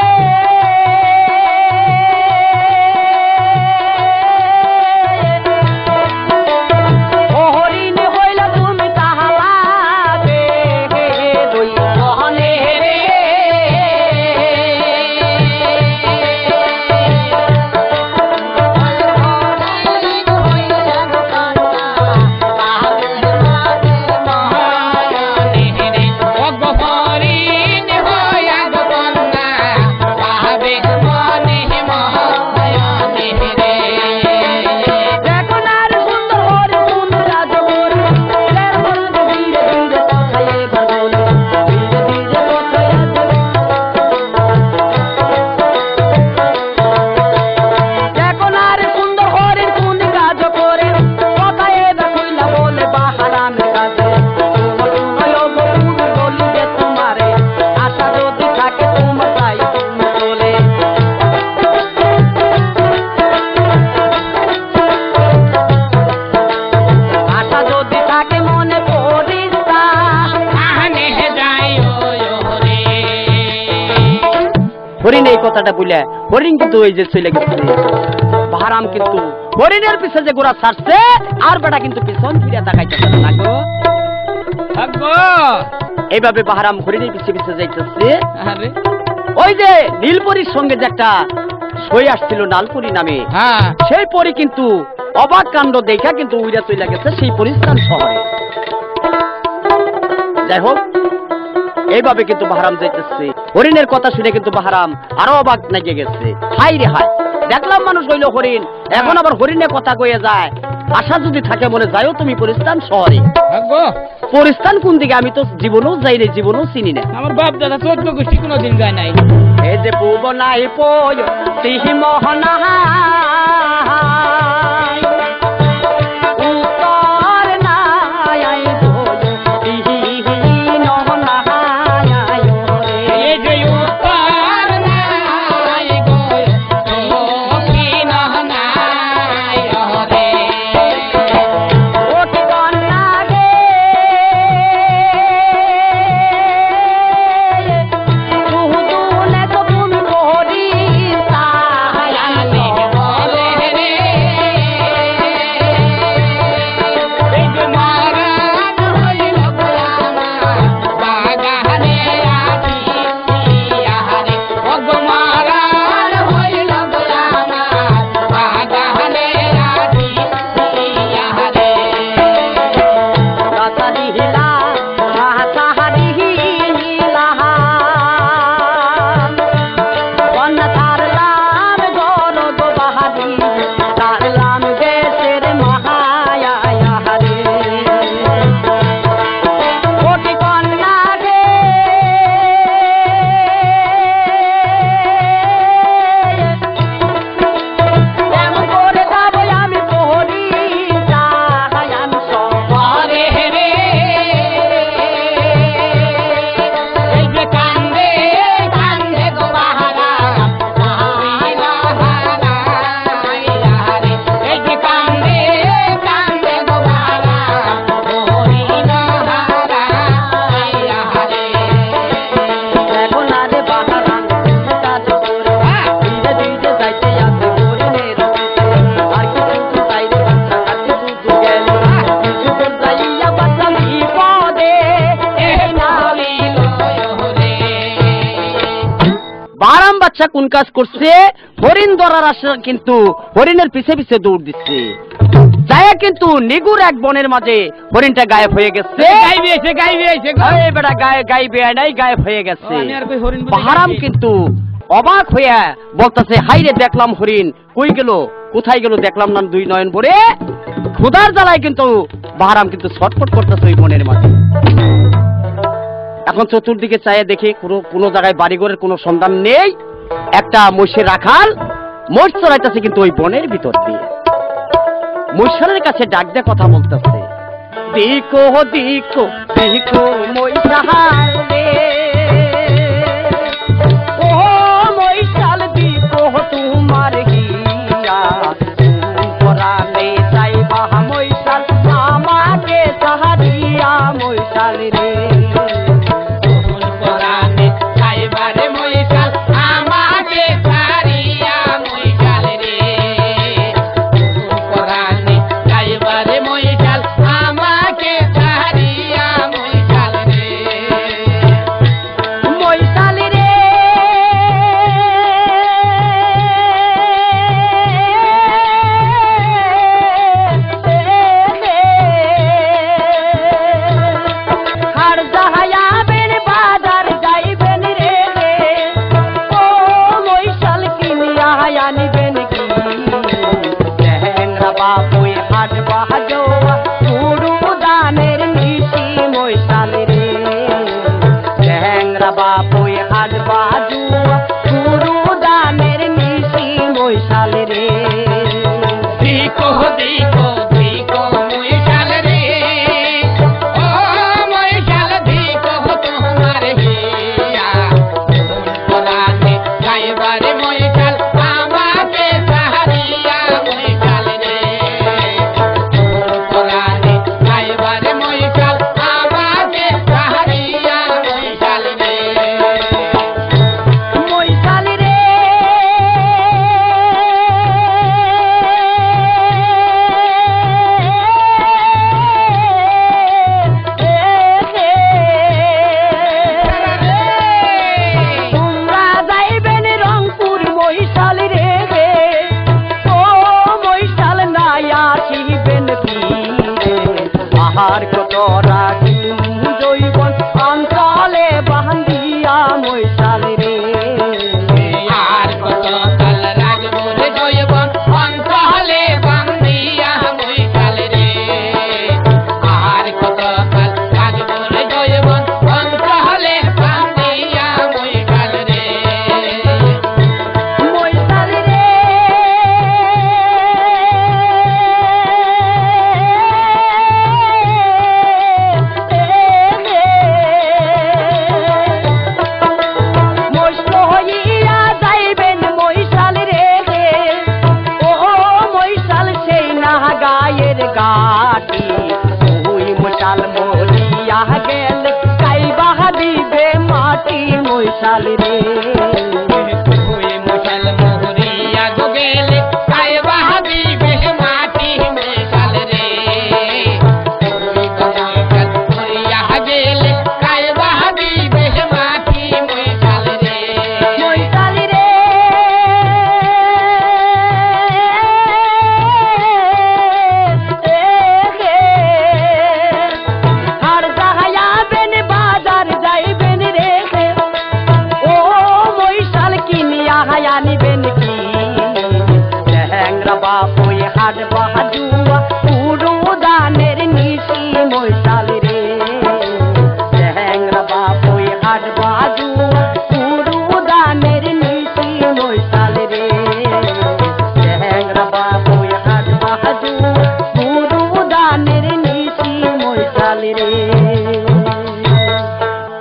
ও হরিণ হইলা তুমি তাহালা রে, দুই মহনে রে। দেখো না রে সুন্দর হরিণ কোন কাজ করে, এর বলদ ধীরে ধীরে কথায় এবার বলে, ধীরে ধীরে কথায় আসবে। দেখো না রে সুন্দর হরিণ কোন কাজ করে, কথায় এবার কইলা বলে বাহারামের কাছে। বলিবে তোমারে আশা যদি থাকে তোমার তাই তুমি বলে। আশা যদি থাকে মনে করিস তা। হরিণ এই কথাটা বলে হরিণ কিন্তু ওই যে চলে গেছে। বাহারাম কিন্তু হরিণের পিছে যে গোড়া ছাড়ছে আর বেটা কিন্তু পিছন ফিরে তাকাইতেছে না গো। এইভাবে বাহারাম হরিণের পিছে পিছে যাইতেছে। ওই যে নীলপরীর সঙ্গে যে একটা সই আসছিল নালপরি নামে, সেই পরি কিন্তু অবাক কাণ্ড দেখা কিন্তু উইরা চলে গেছে সেই পরিস্থান শহরে। যাই হোক, এইভাবে কিন্তু বাহারাম যাইতেছে। হরিণের কথা শুনে কিন্তু বাহারাম আরো অবাক লেগে গেছে, হাই রে হাই দেখলাম মানুষ হইল হরিণ, এখন আবার হরিণের কথা কয়ে যায়। আশা যদি থাকে মনে যাইও তুমি পরিস্থান শহরে। পরিস্থান কোন দিকে আমি তো জীবনেও যাই না, জীবনেও চিনি না। আমার বাপ দাদা 14 গোষ্ঠী কোনোদিন যায় নাই। এই যে পূব নাই পয় সিহি মোহনা, উত্তর নাই আই ভোজ সিহি নহনা রে। এই যে উত্তর নাই গো দক্ষিণ নাই রে। ও কি কন্যা রে, তুহুদুনে তো তুমি হরিণ তাই বলে বাহারাম বাচ্চা কোন কাজ করছে, হরিণ ধরার আশা কিন্তু হরিণের পিছে পিছে দৌড় দিচ্ছে। যায় কিন্তু নিগুর এক বনের মাঝে হরিণটা গায়েব হয়ে গেছে। বেটা গায়ে বেয়ায় নাই, গায়েব হয়ে গেছে। বাহারাম কিন্তু অবাক হইয়া বলতেছে, হাইরে দেখলাম হরিণ, কই গেল, কোথায় গেল দেখলাম না, দুই নয়ন ভরে। ক্ষুধার জ্বালায় কিন্তু বাহারাম কিন্তু ছটফট করতেছে ওই বনের মাঝে। এখন চতুর্দিকে চাইয়ে দেখে কোনো জায়গায় বাড়িঘরের কোনো সন্ধান নেই। একটা মহিষের রাখাল মহিষ চড়াইতেছে কিন্তু ওই বনের ভিতর দিয়ে। মহিষের কাছে ডাক দিয়ে কথা বলতেছে, দিকো দিকো দিকো মহিষাল রে, ও মহিষাল দিকো তোমার হিয়া, পরানে চাইবা মহিষাল আমাকে সাহায্য মহিষাল রে।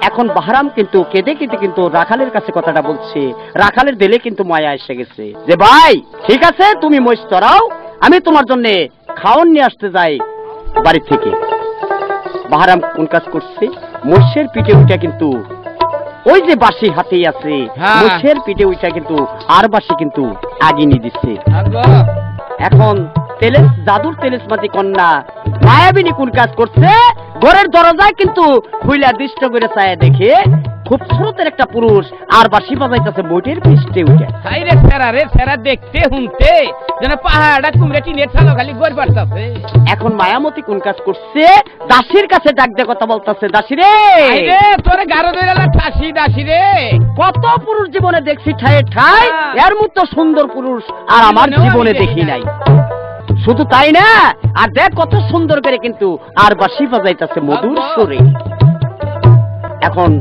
এখন বাহারাম কিন্তু কেঁদে কেঁদে কিন্তু রাখালের কাছে কথাটা বলছে। রাখালের দিলে কিন্তু মায়া এসে গেছে যে ভাই ঠিক আছে তুমি মহিষ চড়াও, আমি তোমার জন্য খাওয়ান নিয়ে আসতে যাই বাড়ি থেকে। বাহারাম কোন কাজ করছে, মহিষের পিঠে উঠা কিন্তু ওই যে বাঁশি হাতেই আছে, মহিষের পিঠে উঠা কিন্তু আর বাঁশি কিন্তু আগিয়ে দিচ্ছে। এখন তেলেস জাদুর তেলেসমাতি কন্যা মায়াবিনী কোন কাজ করছে, ঘরের দরজায় কিন্তু খুইলা দৃষ্ট করে চায় দেখে খুব স্রোতের একটা পুরুষ আর বাঁশি বাজাইতেছে বইটের পৃষ্ঠে উঠে। হাই রে সেরা দেখতে শুনতে যেন পাহাড়া কুমড়ে টিনের ছালো খালি গড় বাড়তাছে। এখন মায়ামতি কোন কাজ করছে, দাসীর কাছে ডাক দিয়ে কথা বলতেছে, দাসী রে তোরে গারো ধরে ঠাসি দাসী রে, কত পুরুষ জীবনে দেখছি ঠায় ঠায়, এর মতো সুন্দর পুরুষ আর আমার জীবনে দেখি নাই। শুধু তাই না, আর দেখ কত সুন্দর করে কিন্তু আর বাঁশি বাজাইতেছে মধুর সুরে। এখন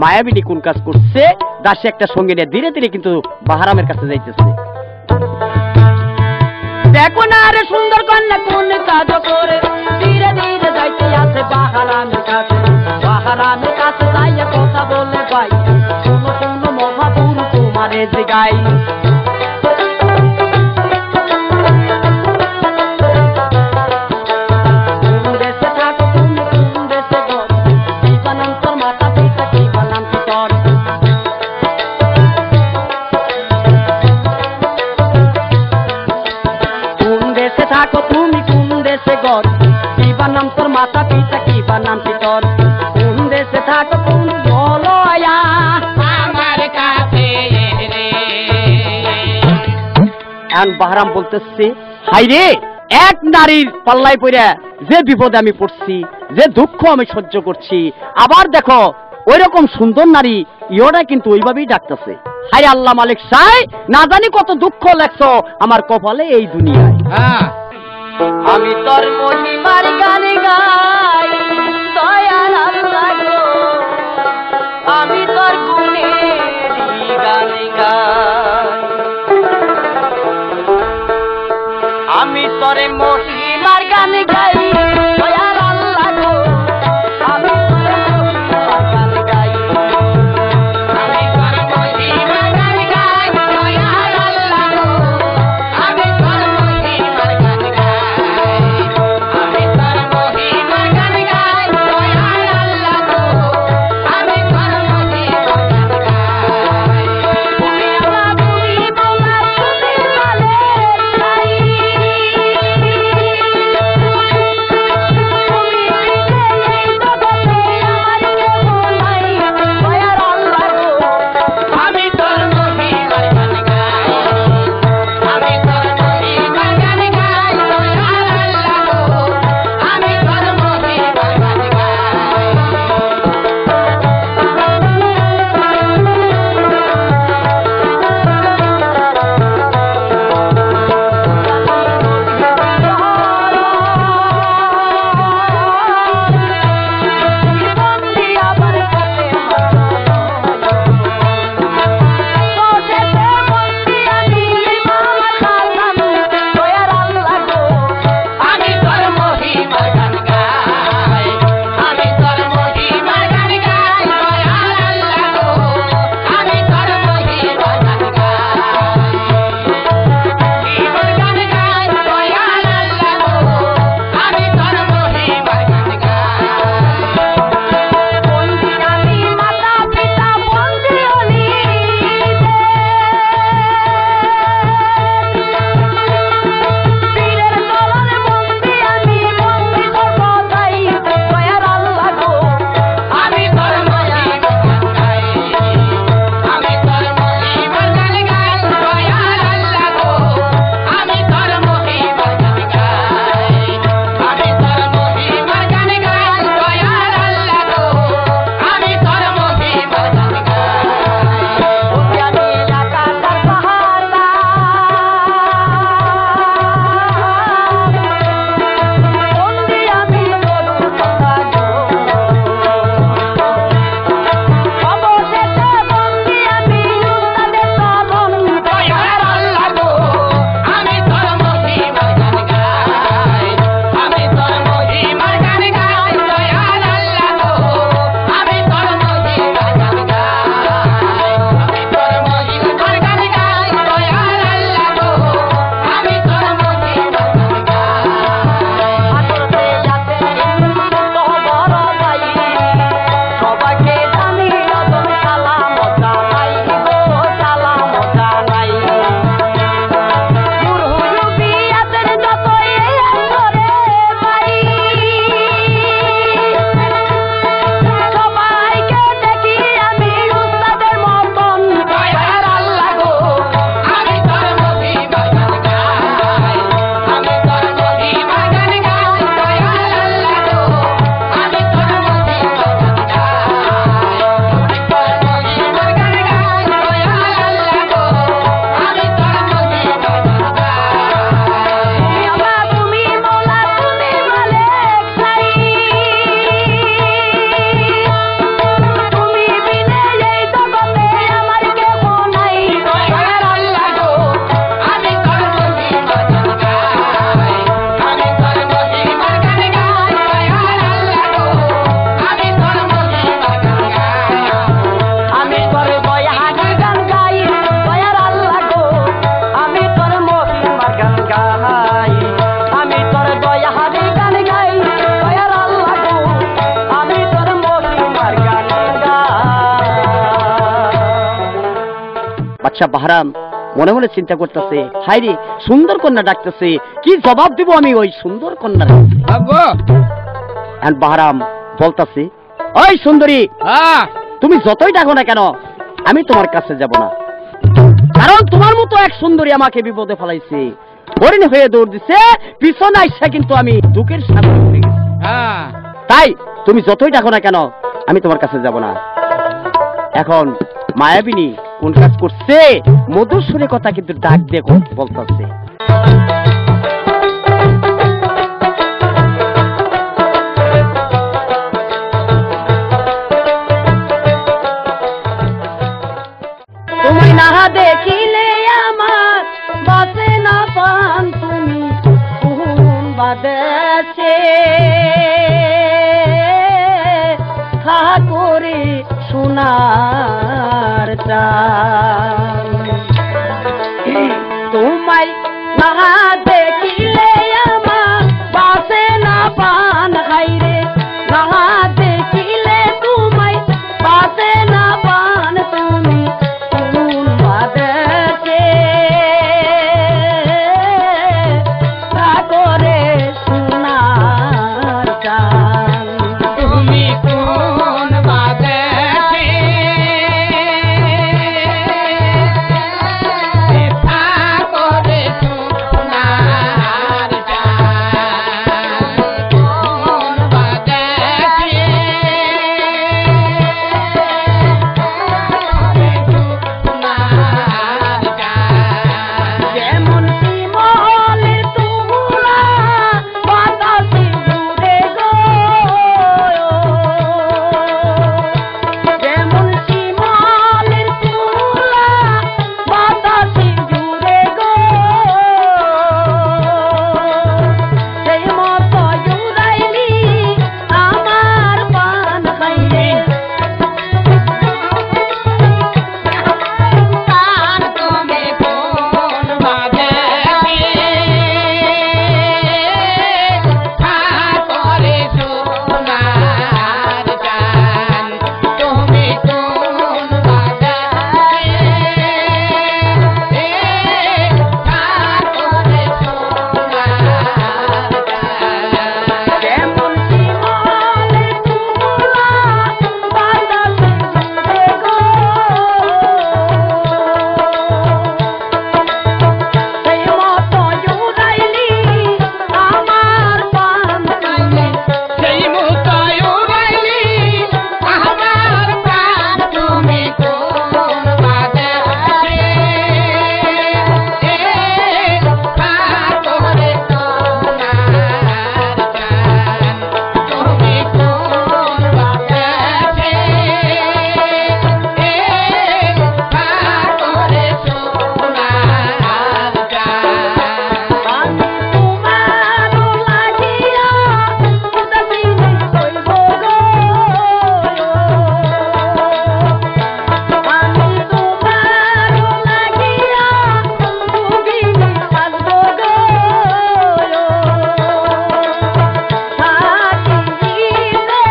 মায়াবিনী কোন কাজ করছে, দাসী একটা সঙ্গে নিয়ে ধীরে ধীরে কিন্তু বাহারামের কাছে যাইতেছে। দেখো না আরে সুন্দর কন্যা কোন কাজ করে, ধীরে ধীরে যাইতে আছে বাহারামের কাছে। বাহারামের কাছে যাইয়া কথা বলে ভাই, কোনো কোনো মহাপুর তোমারে জিগাই। মাতা পিতা কি বা নাম কি তোর, কোন দেশে থাকো কোন বলো আমার কাছে রে। এখন বাহরাম বলতেছে, হাই রে এক নারীর পাল্লায় পড়ে যে বিপদে আমি পড়ছি, যে দুঃখ আমি সহ্য করছি, আবার দেখো ওই রকম সুন্দর নারী ইয়োটা কিন্তু ওইভাবেই ডাকতেছে। হাই আল্লাহ মালিক সাই, না জানি কত দুঃখ লেখছো আমার কপালে এই দুনিয়ায়। আমি তোর মহিমার গান গাই দয়াল আল্লাহ গো, আমি তোর গুণের গান গাই। আমি তোর মহিমার গান গাই দয়াল আল্লাহ গো, আমি তোর মহিমার গান গাই। আমি তোর মহিমার গান গাই দয়াল আল্লাহ গো, আমি তোর মহিমার গান গাই। আমি তোর মহিমার গান বাদশা বাহরাম মনে মনে চিন্তা করতেছে, হাই রে সুন্দর কন্যা ডাকতেছে, কি জবাব দিব আমি ওই সুন্দর কন্যার কাছে? আব্বু And বাহরাম বলতাছে, ওই সুন্দরী, তুমি যতই ডাকো না কেন আমি তোমার কাছে যাব না, কারণ তোমার মতো এক সুন্দরী আমাকে বিপদে ফেলাইছে, হরিণ হয়ে দৌড় দিছে, পিছনে আইসা কিন্তু আমি দুঃখের সাগরে পড়ে গেছি। তাই তুমি যতই ডাকো না কেন আমি তোমার কাছে যাব না। এখন মায়াবিনী কোন কাজ করছে, মধুর সুরে কথা কিন্তু ডাক দিয়ে বলতেছে, তুমি না দেখিলে আমার বাসে না পান, তুমি কোন বাদেশে ঠাকুরে সোনার চান, তোমায় না দেখিলে আমার বাসে না পান, হাইরে না দেখিলে তোমায় বাসে না পান, তুমি কোন বাদেশে ঠাকুরে সোনার চান, তুমি কোন বাদেশে ঠাকুরে সোনার চান, কোন বাদেশে সোনার চান। যেমন শিমলের তুলা বাতাসে ঘুরে গো, যেমন শিমলের তুলা বাতাসে ঘুরে গো, সেই মতো জুড়াইলি আমার পান, খাইলে তুমি কোন বাদেশে ঠাকুরে সোনার চান, তুমি কোন বাদেশে ঠাকুরে সোনার চান। যেমন শিমলের তুলা বাতাসে ঘুরে গো, সেই মতো জুড়াইলি আমার পান, খাইলে সেই মুতায় উড়াইলি আমার প্রাণ, তুমি কোন বাদেশে ঠাকুরে সোনার চান, তুমি কোন বাদেশে ঠাকুরে সোনার চান। আমি তোমার লাগিয়া উদাসী হইব গো, আমি তোমার লাগিয়া ভুগিনি থাকব গো, থাকিতে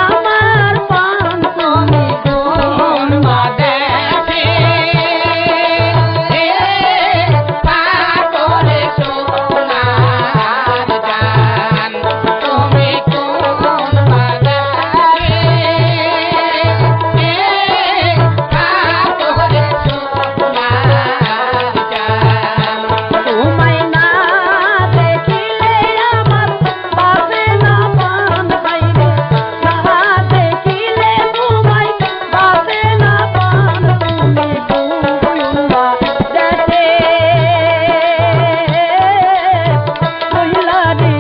আমার পান, তুমি কোন বাদেশে ঠাকুরে সোনার চান, তুমি কোন বাদেশে ঠাকুরে সোনার চান। তোমায় না দেখিলে আমার বাসে না পান, হাইরে না দেখিলে তোমায় বাসে না পান, তুমি কোন বাদেশে মহিলারে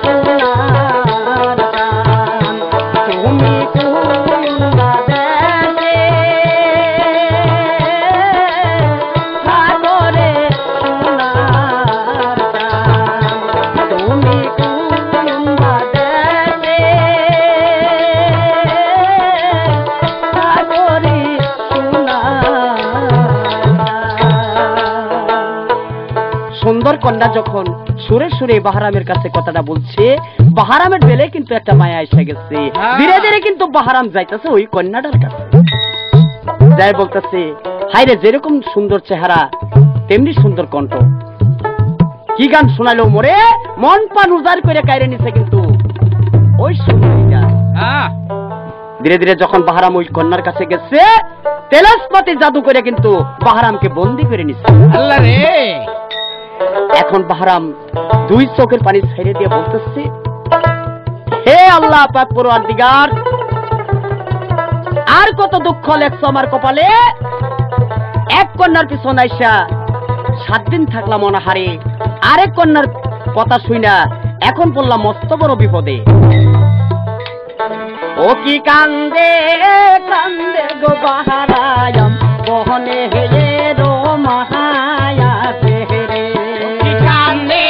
সোনার চান, তুমি কোন বাদেশে সাগরে সোনার চান, তুমি কোন বাদেশে সাগরে সোনার। সুন্দর কন্যা যখন সুরে সুরে বাহারামের কাছে কথাটা বলছে, বাহারামের বেলে কিন্তু একটা মায়া এসে গেছে, ধীরে ধীরে কিন্তু বাহারাম যাইতেছে ওই কন্যাটার কাছে, যাই বলতেছে, হায়রে যেরকম সুন্দর চেহারা তেমনি সুন্দর কণ্ঠ। কি গান শোনালো মোরে, মন পান উজাড় করে কাইরে নিছে কিন্তু ওই সুন্দরীটা। ধীরে ধীরে যখন বাহারাম ওই কন্যার কাছে গেছে, তেলাসপাতি জাদু করে কিন্তু বাহারামকে বন্দি করে নিছে। আল্লাহ রে, এখন বাহারাম দুই চোখের পানি ছেড়ে দিয়ে বলতেছে, হে আল্লাহ পাক পরওয়ারদিগার, আর কত দুঃখ লেখছো আমার কপালে। এক কন্যার পিছন আইসা 7 দিন থাকলাম অনাহারে, আরেক কন্যার কথা শুই না এখন পড়লাম মস্ত বড় বিপদে। ও কি কান্দে কান্দে গো বাহারাম, বহনে হেয়ে রো মাহায়া তেরে। কি কান্দে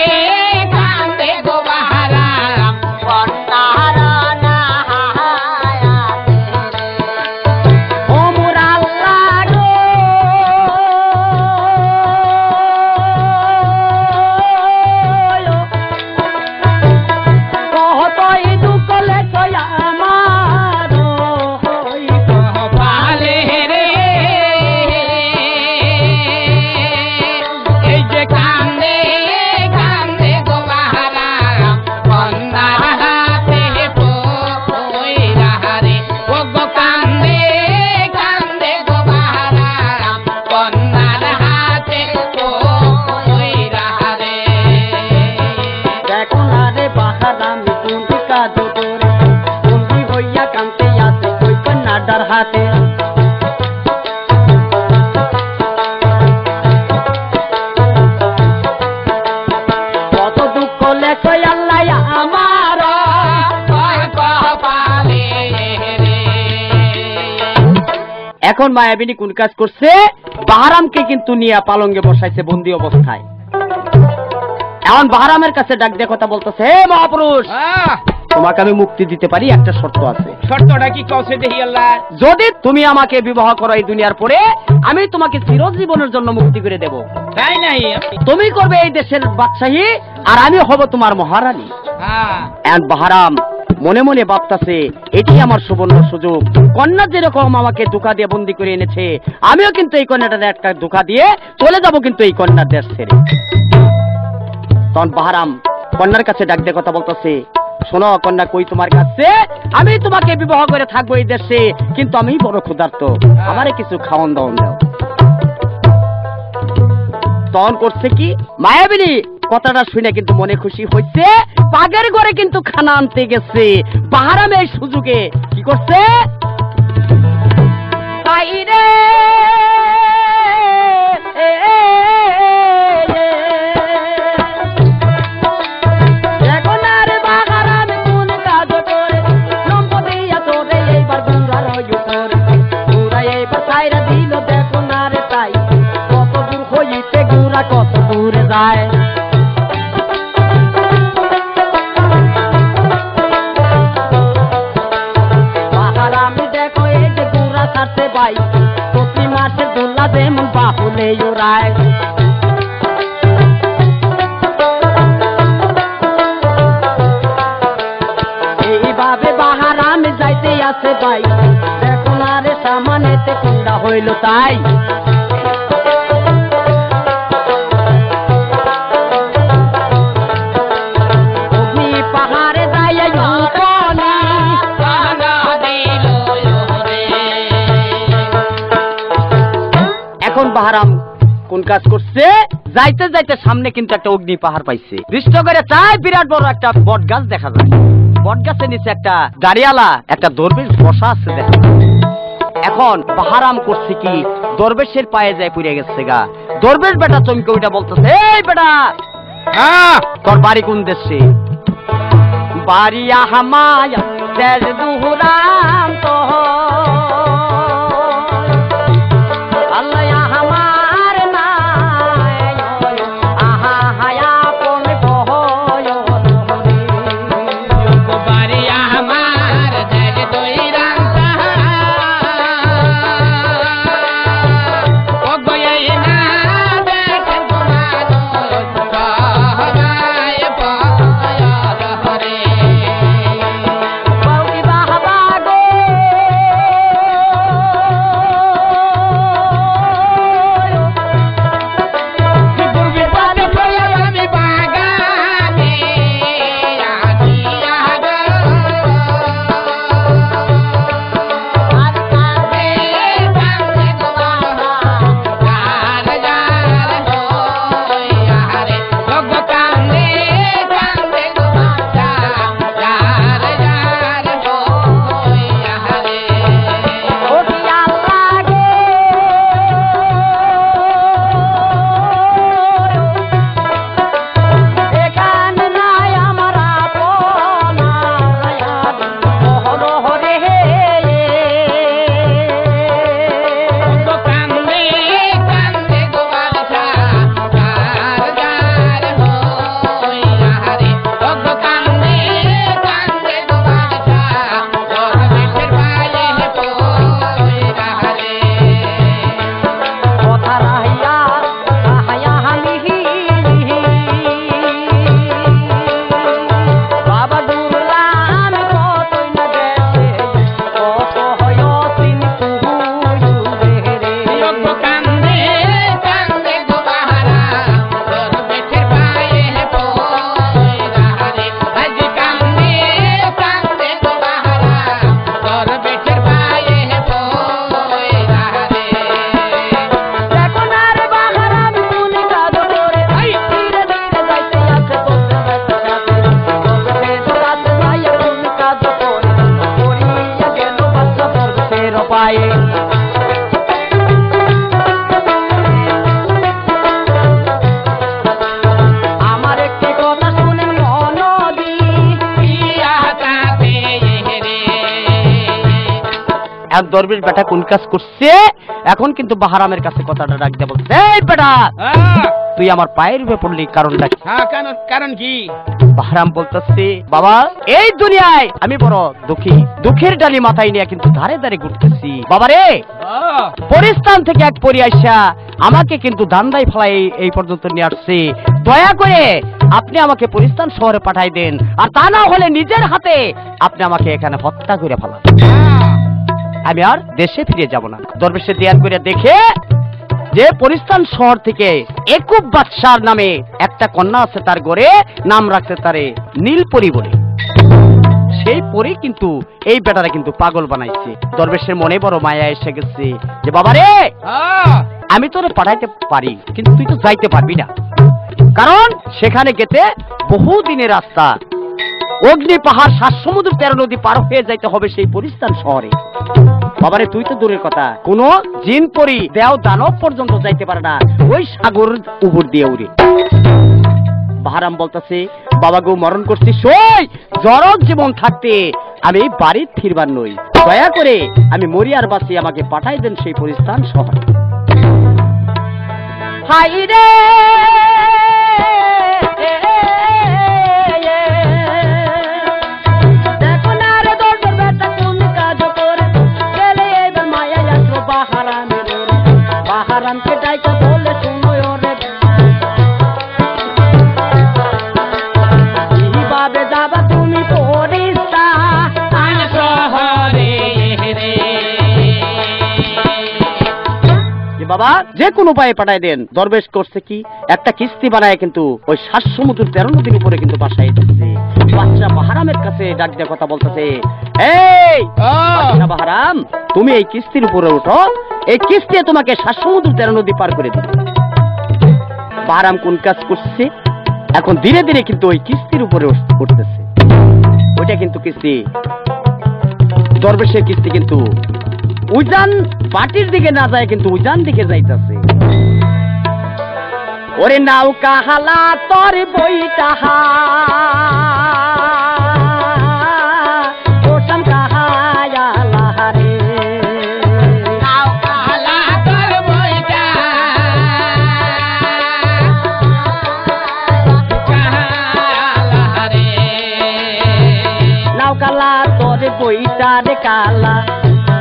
কান্দে গো বাহারাম, কন্যারা নাহায়া তেরে। ও মোর আল্লাহ গো, কতই দুঃখ লেখো আমার হইব পালে রে, এই যে কান্দে কান্দে গো বাহারাম, কন্যার হাতে পইরা রে। ও গো কান্দে কান্দে গো বাহারাম, কন্যার হাতে পইরা রে। দেখো না রে বাহারাম কোন কাজ করে, বন্দি হইয়া কান্তে আছে কই কন্যাটার হাতে। কত দুঃখ লেখো আল্লাহ আমার। কপালে রে, এখন মায়াবিনী কোন কাজ করছে, বাহারামকে কিন্তু নিয়ে পালঙ্গে বসাইছে বন্দি অবস্থায়। এখন বাহারামের কাছে ডাক দিয়ে কথা বলতেছে, হে মহাপুরুষ, তোমাকে আমি মুক্তি দিতে পারি, একটা শর্ত আছে। শর্তটা কি কওছে দেখি আল্লাহ? যদি তুমি আমাকে বিবাহ করো এই দুনিয়ার পরে, আমি তোমাকে চিরজীবনের জন্য মুক্তি করে দেব। তাই নাই? তুমি করবে এই দেশের বাদশাহী, আর আমি হব তোমার মহারানী। হ্যাঁ, এন্ড বাহারাম মনে মনে ভাবতাছে, এটি আমার সুবর্ণ সুযোগ। কন্যা যেরকম আমাকে ধোঁকা দিয়ে বন্দি করে এনেছে, আমিও কিন্তু এই কন্যাটার একটা ধোঁকা দিয়ে চলে যাব কিন্তু এই কন্যার দেশ ছেড়ে। তখন বাহারাম কন্যার কাছে ডাক দিয়ে কথা বলতেছে, শোনো কন্যা, কই তোমার কাছে আমি তোমাকে বিবাহ করে থাকবো এই দেশে, কিন্তু আমি বড় ক্ষুধার্ত, আমারে কিছু খাওয়ান দাওয়ান দাও। তখন করছে কি, মায়াবিনী কথাটা শুনে কিন্তু মনে খুশি হয়েছে, পাগের ঘরে কিন্তু খানা আনতে গেছে। বাহারাম এই সুযোগে কি করছে, বাইরে এখন আর বাহারাম কোন কাজ করে, সম্পদিয়া তোরে এইবার গুড়ার উপর গুড়া এইবার ছাইরা দিল। দেখো না রে তাই, কত দূর হইতে গুড়া কত দূরে যায়। বাহারাম দেখো এই যে গুড়া ছাড়তে ভাই, প্রতি মাসে দোলা যেমন বাহুলে ওরায়। এইভাবে বাহারাম যাইতে আছে ভাই, দেখো না রে সামানেতে কুন্ডা হইল তাই। অগ্নি পাহাড়ে যাইয়া ইউকনি, পানা দিল রে। এখন বাহারাম কোন কাজ করছে, যাইতে যাইতে সামনে কিন্তু একটা অগ্নি পাহাড় পাইছে। দৃষ্ট করে চাই বিরাট বড় একটা বট গাছ দেখা যায়। বট গাছের নিচে একটা দাঁড়িয়ালা একটা দরবেশ বসা আছে দেখা যায়। এখন বাহারাম করছে কি, দরবেশের পায়ে যায় পুড়ে গেছে গা। দরবেশ বেটা চমকে ওইটা বলতেছে, এই বেটা তোর বাড়ি কোন দেশে? বাড়ি আহমায়া দেশ দুহুরাম তো আল্লাহ আহমার নাই আহা হায়া কোন কহয় বাড়ি আমার দেশ দইরাম ও গয়ে না দেখে তোমার সহায় পায় রে। বাউকি বাহবা গো হারাইয়া হায়া হামিহি বাবা দুলাম কতই না গেছে কত হয় তিন তুহুরে রে লোক কান্দে কান্দে গো বাহারা তোর বেটের পায়ে পয়রা রে আজ কান্দে কান্দে গো বাহারা তোর বেটের পায়ে পয়রা রে দেখো না রে বাহারাম তুমি কাজ করে ধীরে ধীরে যাইতে আছে তোর সাথে ভাইয়া তুমি কাজ করে করিয়া গেল বাচ্চা পর্বতের পায়ে আমার একটি কথা শুনেন মনদি পিয়া তাতে রে এক দরবেশ বেটা কোন কাজ করছে এখন কিন্তু বাহারামের কাছে কথাটা ডাক দিয়ে বলছে, এই বেটা তুই আমার পায়ের উপরে পড়লি কারণটা কি? হ্যাঁ কারণ কি বাহারাম বলতেছে, বাবা এই দুনিয়ায় আমি বড় দুঃখী, দুঃখের ডালি মাথায় নিয়ে কিন্তু ধারে ধারে ঘুরতেছি। বাবা রে, পরিস্থান থেকে এক পরি আইসা আমাকে কিন্তু দান্দায় ফেলাই এই পর্যন্ত নিয়ে আসছে। দয়া করে আপনি আমাকে পরিস্থান শহরে পাঠাই দেন, আর তা না হলে নিজের হাতে আপনি আমাকে এখানে হত্যা করে ফেলান। আমি আর দেশে ফিরে যাব না। দরবেশে ধ্যান করে দেখে যে পরিস্থান শহর থেকে একুব বাদশার নামে একটা কন্যা আছে, তার ঘরে নাম রাখতে তারে নীলপরি বলে। সেই পরি কিন্তু এই বেটারা কিন্তু পাগল বানাইছে। দরবেশের মনে বড় মায়া এসে গেছে যে বাবা রে, আমি তোরে পাঠাইতে পারি কিন্তু তুই তো যাইতে পারবি না, কারণ সেখানে গেতে বহু দিনের রাস্তা, অগ্নি পাহাড়, 7 সমুদ্র 13 নদী পার হয়ে যাইতে হবে সেই পরিস্থান শহরে। বাবারে তুই তো দূরের কথা, কোন জিন পরি দেও দানব পর্যন্ত যাইতে পারে না ওই সাগর উপর দিয়ে উড়ে। বাহারাম বলতেছে, বাবা গো মরণ করছি সই, জরক জীবন থাকতে আমি বাড়ি ফিরবার নই, দয়া করে আমি মরি আর বাঁচি, আমাকে পাঠাই দেন সেই পরিস্থান শহরে। হাই রে দেখো না রে দরবেশ বেটা কোন কাজ করে গেলে এবার মায়া আসলো বাহারামের ওরে বাহারামকে ডাইকা বলে শুনো রে কিভাবে যাবা তুমি পরিস্থান শহরে রে যে বাবা যে কোনো উপায়ে পাঠাই দেন। দরবেশ করছে কি, একটা কিস্তি বানায় কিন্তু ওই 7 সমুদ্র 13 নদীর উপরে কিন্তু বাসায় যাচ্ছে। বাচ্চা বাহারামের কাছে ডাক দিয়ে কথা বলতেছে, এই বাচ্চা বাহারাম, তুমি এই কিস্তির উপরে উঠো, এই কিস্তি তোমাকে 7 সমুদ্র 13 নদী পার করে দিবে। বাহারাম কোন কাজ করছে, এখন ধীরে ধীরে কিন্তু ওই কিস্তির উপরে উঠতেছে। ওইটা কিন্তু কিস্তি, দরবেশের কিস্তি কিন্তু উজান পাটির দিকে না যায়, কিন্তু উজান দিকে যাইতেছে। ওরে নাও কাহালা তোর বইটা ওসম কাহায়া লাহারে নাও কালা তোর বইটা কালা রে নাও কালা তোর বইটা রে কালা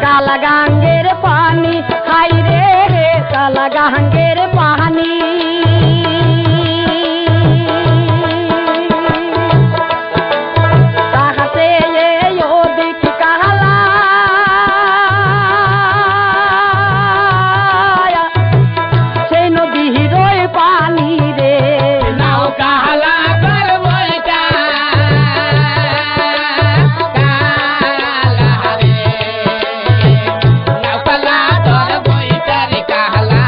কালা গাঙ্গের পানি হাই রে কালা গাঙ্গের পানি তাহাতে ও দেখি কালা সেই নদীর পানি রে নাও কালা তোর বইটা কালা রে নাও কালা তোর বইটা রে কালা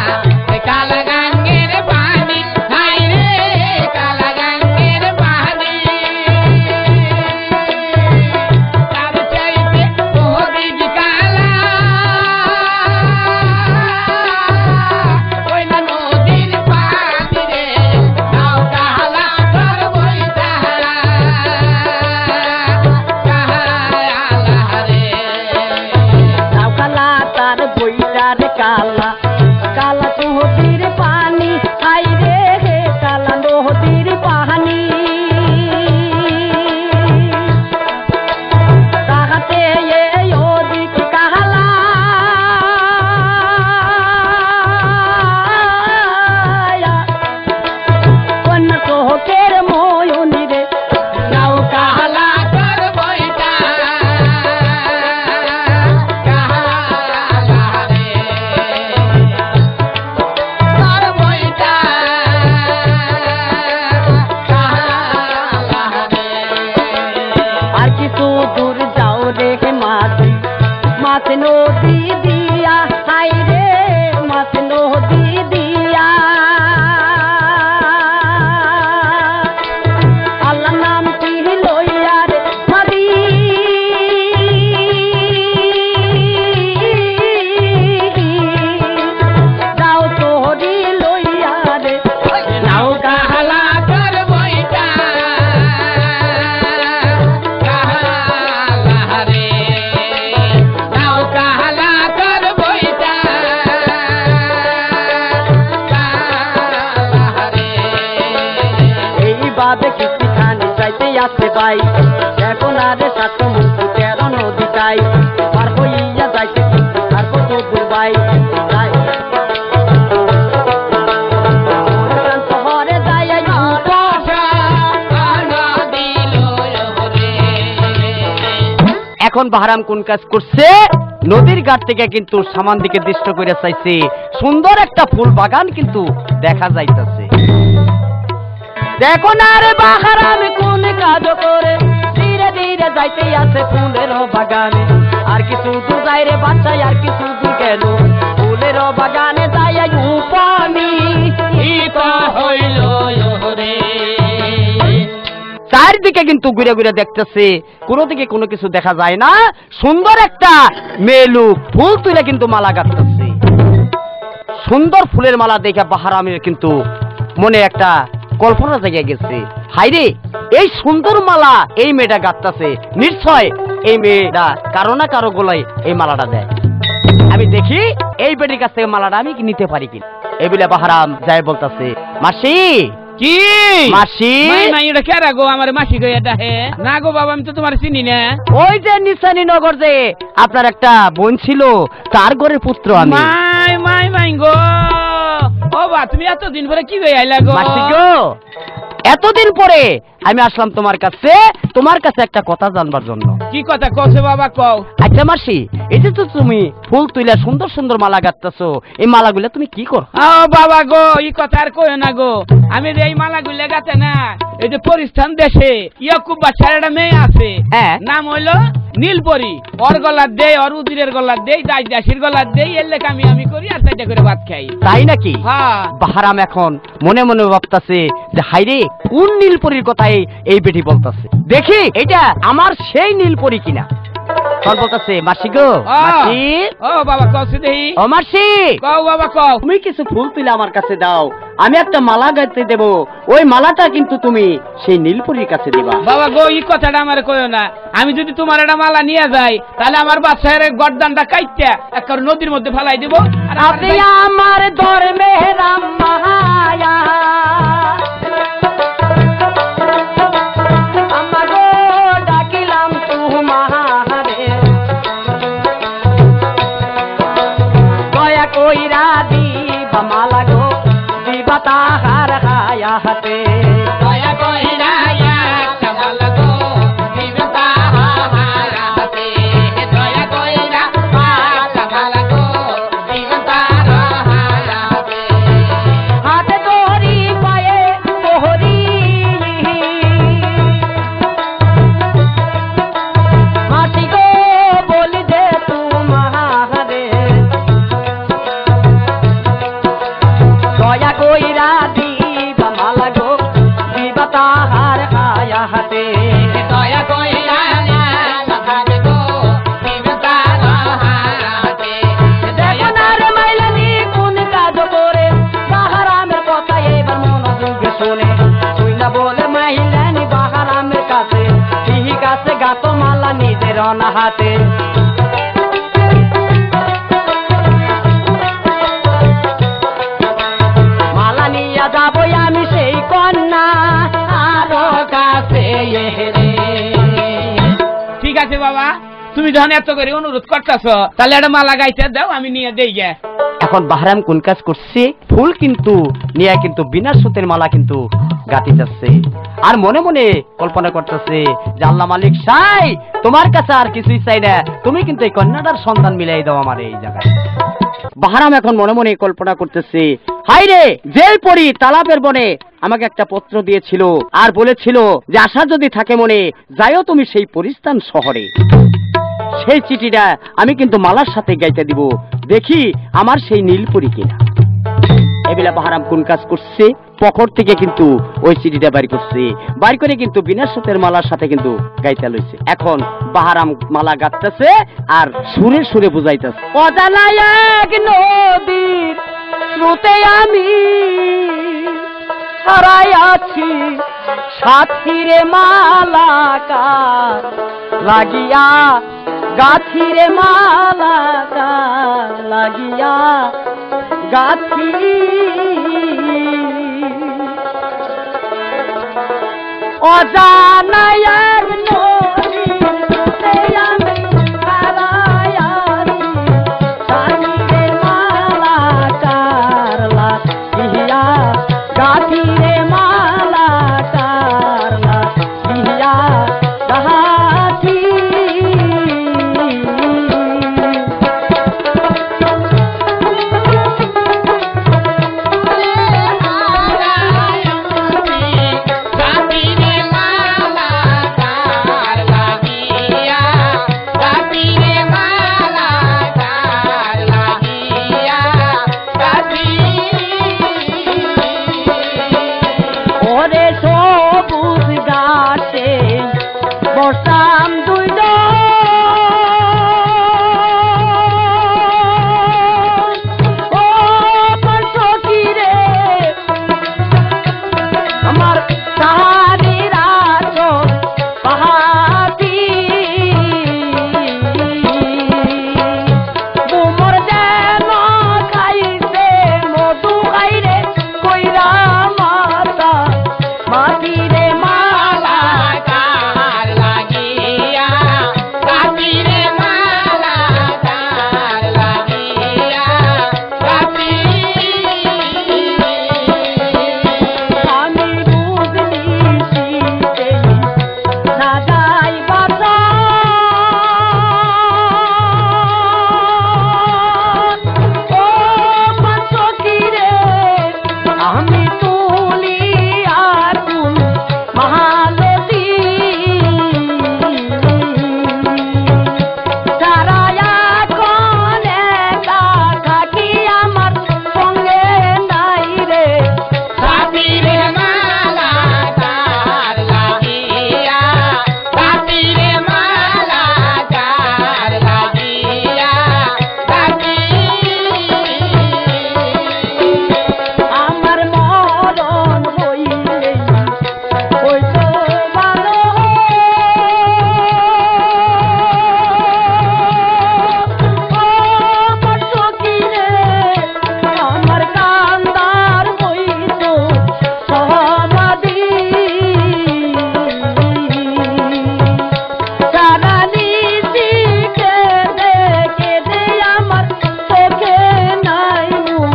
কাছে পাই এখন আরে সাত মুক্তি 13 নদী চাই পার হইয়া যাইতে কিন্তু আর কত দূর ভাই শহরে যাই এখন বাহারাম কোন কাজ করছে নদীর ঘাট থেকে কিন্তু সামান দিকে দৃষ্ট করে চাইছে সুন্দর একটা ফুল বাগান কিন্তু দেখা যাইতেছে দেখো না রে বাহারাম কোন কাজ করে ধীরে ধীরে যাইতে আছে ফুলের বাগানে আর কিছু দূর যাই রে বাচ্চা আর কিছু দূর গেল ফুলের বাগানে যাই পানি হইল রে চারদিকে কিন্তু ঘুরে ঘুরে দেখতেছে কোনো দিকে কোনো কিছু দেখা যায় না সুন্দর একটা মেয়ে লোক ফুল তুলে কিন্তু মালা গাঁথতেছে সুন্দর ফুলের মালা দেখে বাহারামের কিন্তু মনে একটা কল্পনা জেগে গেছে হাইরে এই সুন্দর মালা এই মেয়েটা গাঁথতেছে নিশ্চয় এই মেয়েটা কারো না কারো গলায় এই মালাটা দেয় আমি দেখি এই বেটির কাছ থেকে মালাটা আমি নিতে পারি কিনা এই বলে বাহারাম যাই বলতেছে মাসি কি মাসি মাই এটা কে রাগো আমার মাসি গো এটা হে না গো বাবা আমি তো তোমার চিনি না ওই যে নিশানী নগর যে আপনার একটা বোন ছিল তার ঘরের পুত্র আমি মাই গো ও বা তুমি এতদিন পরে কি হয়ে আইলা গো মাসি গো এতদিন পরে আমি আসলাম তোমার কাছে একটা কথা জানবার জন্য কি কথা কওছে বাবা কও আচ্ছা মাসি এই যে তো তুমি ফুল তুইলা সুন্দর সুন্দর মালা গাঁথতেছো এই মালাগুলো তুমি কি করো ও বাবা গো এই কথা আর কইও না গো আমি যে এই মালাগুলো গাতে না এই যে পরিস্থান দেশে ইয়াকুব বাদশার একটা মেয়ে আছে হ্যাঁ। নাম হইলো নীলপরি ওর গলার দেই ওর উদিরের গলার দেই দাসির গলার দেই এর লেখা আমি করি আর তাইটা করে ভাত খাই তাই নাকি হ্যাঁ বাহারাম এখন মনে মনে ভাবতাছে যে হাইরে কোন নীলপরির কথা এই বেটি বলতাছে দেখি এটা আমার সেই নীলপরি কিনা তখন বলতাছে মাসি গো মাসি ও বাবা কওছে দেই ও মাসি কও বাবা কও তুমি কিছু ফুল তুলে আমার কাছে দাও আমি একটা মালা গাইতে দেব ওই মালাটা কিন্তু তুমি সেই নীলপরির কাছে দিবা বাবা গো এই কথাটা আমার কইও না আমি যদি তোমার একটা মালা নিয়ে যাই তাহলে আমার বাচ্চার গর্দানটা কাইটা একবার নদীর মধ্যে ফেলাই দিব আর আপনি আমার ধর্মের মায়া আমাগো ডাকিলাম তোমারে দয়া কইরা দিবা মালা গো দিবা তাহার হায়া হাতে দয়া কইরা একটা মালা গো দিবা তাহার হাতে দয়া কইরা একটা মালা গো দিবা তাহার হাতে হাতে তোরি পায়ে তোরি মাটি গো বলি দে তোমারে দয়া কইরা দিবা মালা গো দিবা তাহার হায়া হাতে দয়া কইরা একটা মালা গো দিবা তাহার হাতে দেখো না রে মাইলানি কোন কাজ করে বাহারামের কথা এবার মনোযোগে শোনে তুই না বলে মাইলানি বাহারামের কাছে ঠিক আছে গাত মালা নিজের অনাহাতে মালা নিয়ে যাবো আমি সেই কন্যা আরো কাছে রে ঠিক আছে বাবা তুমি যখন এত করে অনুরোধ করতেছো তাহলে একটা মালা গাইতে দাও আমি নিয়ে দেই গে এখন বাহারাম কোন কাজ করছে ফুল কিন্তু নিয়ে কিন্তু বিনা সুতের মালা কিন্তু গাঁথি যাচ্ছে আর মনে মনে কল্পনা করতেছে যে আল্লাহ মালিক সাই তোমার কাছে আর কিছুই চাই না তুমি কিন্তু এই কন্যাটার সন্তান মিলাই দাও আমার এই জায়গায় বাহারাম এখন মনে মনে কল্পনা করতেছে হাই রে যেই পরি তালাবের বনে আমাকে একটা পত্র দিয়েছিল আর বলেছিল যে আশা যদি থাকে মনে যাইও তুমি সেই পরিস্থান শহরে সেই চিঠিটা আমি কিন্তু মালার সাথে গাইতে দিব দেখি আমার সেই নীলপরি কিনা এবেলা বাহারাম কোন কাজ করছে পকেট থেকে কিন্তু ওই চিঠিটা বাইর করছে বাইর করে কিন্তু বিনা সুতের মালার সাথে কিন্তু গাইতে লইছে এখন বাহারাম মালা গাইতেছে আর সুরে সুরে বুঝাইতেছে অজানা এক নদীর স্রোতে আমি হারাই আছি সাথীরে মালাকার লাগিয়া গাথিরে মালাকার লাগিয়া গাথি অজানায় এক নদীর স্রোতে আমি হারাই আছি, সাথীরে মালা কারলা ইহিয়া, গাথিরে মালা কারলা ইহিয়া গাথি। ওরে সবুজ গাছে বসাম দুই জন, ও আমার সখী রে, আমার সাহারির আঁচল বাহাতি, বুমর যেন খাইছে মধু খাইরে কইরা মাতা, মাটিরে মালা কার লাগিয়া, কাতিরে মালা কার লাগিয়া, কাতি। আমি বুঝলি শীতে সাজাই বাজার, ও আমার সখী রে, আমি তুলি আকুল মহালতি, সারায়া কনে থাকি আমার সঙ্গে নাই রে, কাতিরে মালা কার লাগিয়া, কাতিরে মালা কার লাগিয়া, কাতি। আমার মরণ হইলে হইতো ভালো, ও আমার সখী রে, আমার কান্দার হইতো সমাধি, সারা নিশি কেঁদে কেঁদে আমার চোখে নাই মুখ,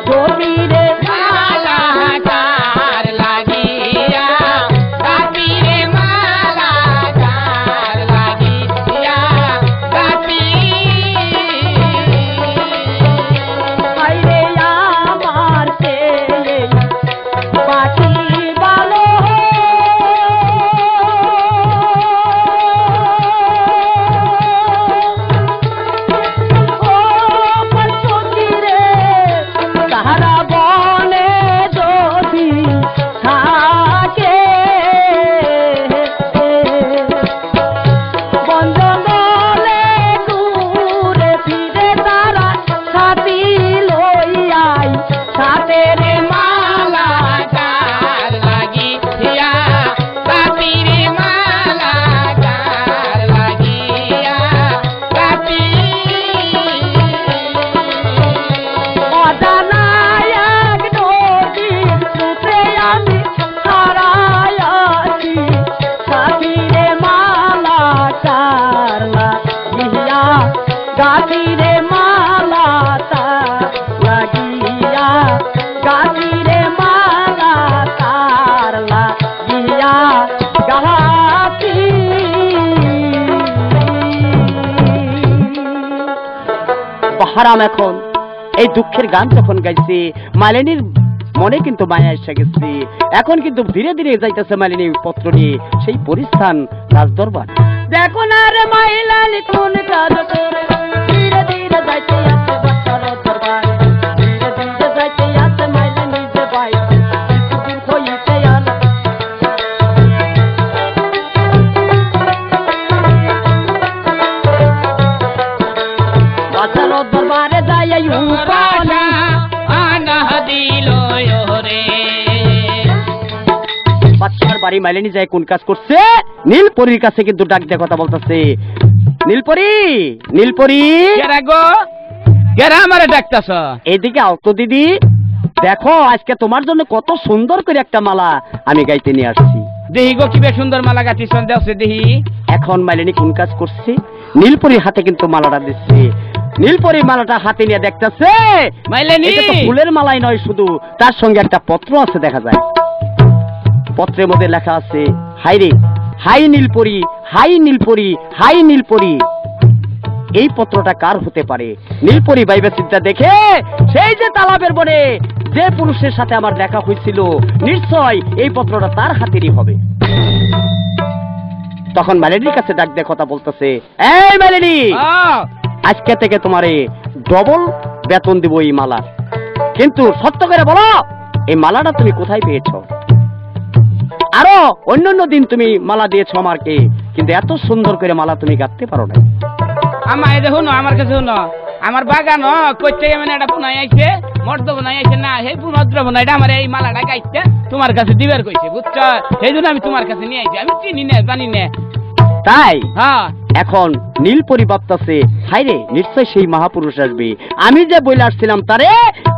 গভীরে মালা কার লাগিয়া, কাতিরে মালা কার লাগিয়া, কাতি। আইরে আমার ছেলে পাখি ভালো, ও আমার সখী রে, তাহারা বনে যদি থাকে, বন জঙ্গলে ঘুরে ফিরে তারা সাথী লইয়াই, সাথে রে মালা কার লাগিয়া, কাতিরে মালা কার লাগিয়া, কাতি। অজানায় এক নদীর স্রোতে আমি হারাই আছি, সাথীরে মালা কারলা ইহিয়া, গাথিরে মালা লাগিয়া, গাথিরে মালা কারলা ইহিয়া গাথি। বাহারাম এখন এই দুঃখের গান যখন গাইছে, মালিনীর মনে কিন্তু মায়া এসে গেছে, এখন কিন্তু ধীরে ধীরে যাইতেছে মালিনী পত্র নিয়ে সেই পরিস্থান রাজদরবার। দেখো না রে মাইলালি কোন কাজ করে, ধীরে ধীরে যাইতে আছে বাচ্চার দরবারে, ধীরে ধীরে যাইতে আছে মাইলানি যে ভাই, কিছুদিন হইতে আনা বাচ্চার দরবারে যাই উপানি, আনা দিল রে। বাচ্চার বাড়ি মালিনী যায় কোন কাজ করছে, নীলপরীর কাছে কিন্তু ডাক দিয়ে কথা বলতেছে। নীলপরি, নীলপরি, কেরা গো, কেরা আমারে ডাকতাছ? এদিকে আও তো দিদি, দেখো আজকে তোমার জন্য কত সুন্দর করে একটা মালা আমি গাইতে নিয়ে আসছি। দেহি গো কি বে সুন্দর মালা গাঁথিস দেওছে দেহি। এখন মালিনী কোন কাজ করছে, নীলপরির হাতে কিন্তু মালাটা দিচ্ছে। নীলপরি মালাটা হাতে নিয়ে দেখতেছে মাইলেনি এটা তো ফুলের মালাই নয়, শুধু তার সঙ্গে একটা পত্র আছে দেখা যায়। পত্রের মধ্যে লেখা আছে, হাই রে হাই নীলপরি, হাই নীলপরি, হাই নীলপরি। এই পত্রটা কার হতে পারে? নীলপরি বাইবে চিন্তা দেখে সেই যে তালাবের বনে যে পুরুষের সাথে আমার দেখা হয়েছিল, নিশ্চয় এই পত্রটা তার হাতেরই হবে। তখন মালিনীর কাছে ডাক দিয়ে কথা বলতেছে, এই মালিনী, আজকে থেকে তোমারে ডবল বেতন দিব এই মালা, কিন্তু সত্য করে বলো এই মালাটা তুমি কোথায় পেয়েছো? আরো অন্যান্য দিন তুমি মালা দিয়েছো আমাকে, কিন্তু এত সুন্দর করে মালা তুমি গাঁথতে পারো না। আমায় দেখো না, আমার কাছে শুনো, আমার বাগান করতে মানে এটা বুনাই আইছে, মর্দ বুনাই আইছে না, সেই ভদ্র বুনাই এটা আমার এই মালাটা গাইছে তোমার কাছে দিবার কইছে, বুঝছো? সেই জন্য আমি তোমার কাছে নিয়ে আইছি, আমি চিনি না জানি না। তাই হ্যাঁ, এখন নীলপরি ভাবতেছে, হাই রে নিশ্চয় সেই মহাপুরুষ আসবে, আমি যে বলে আসছিলাম তারে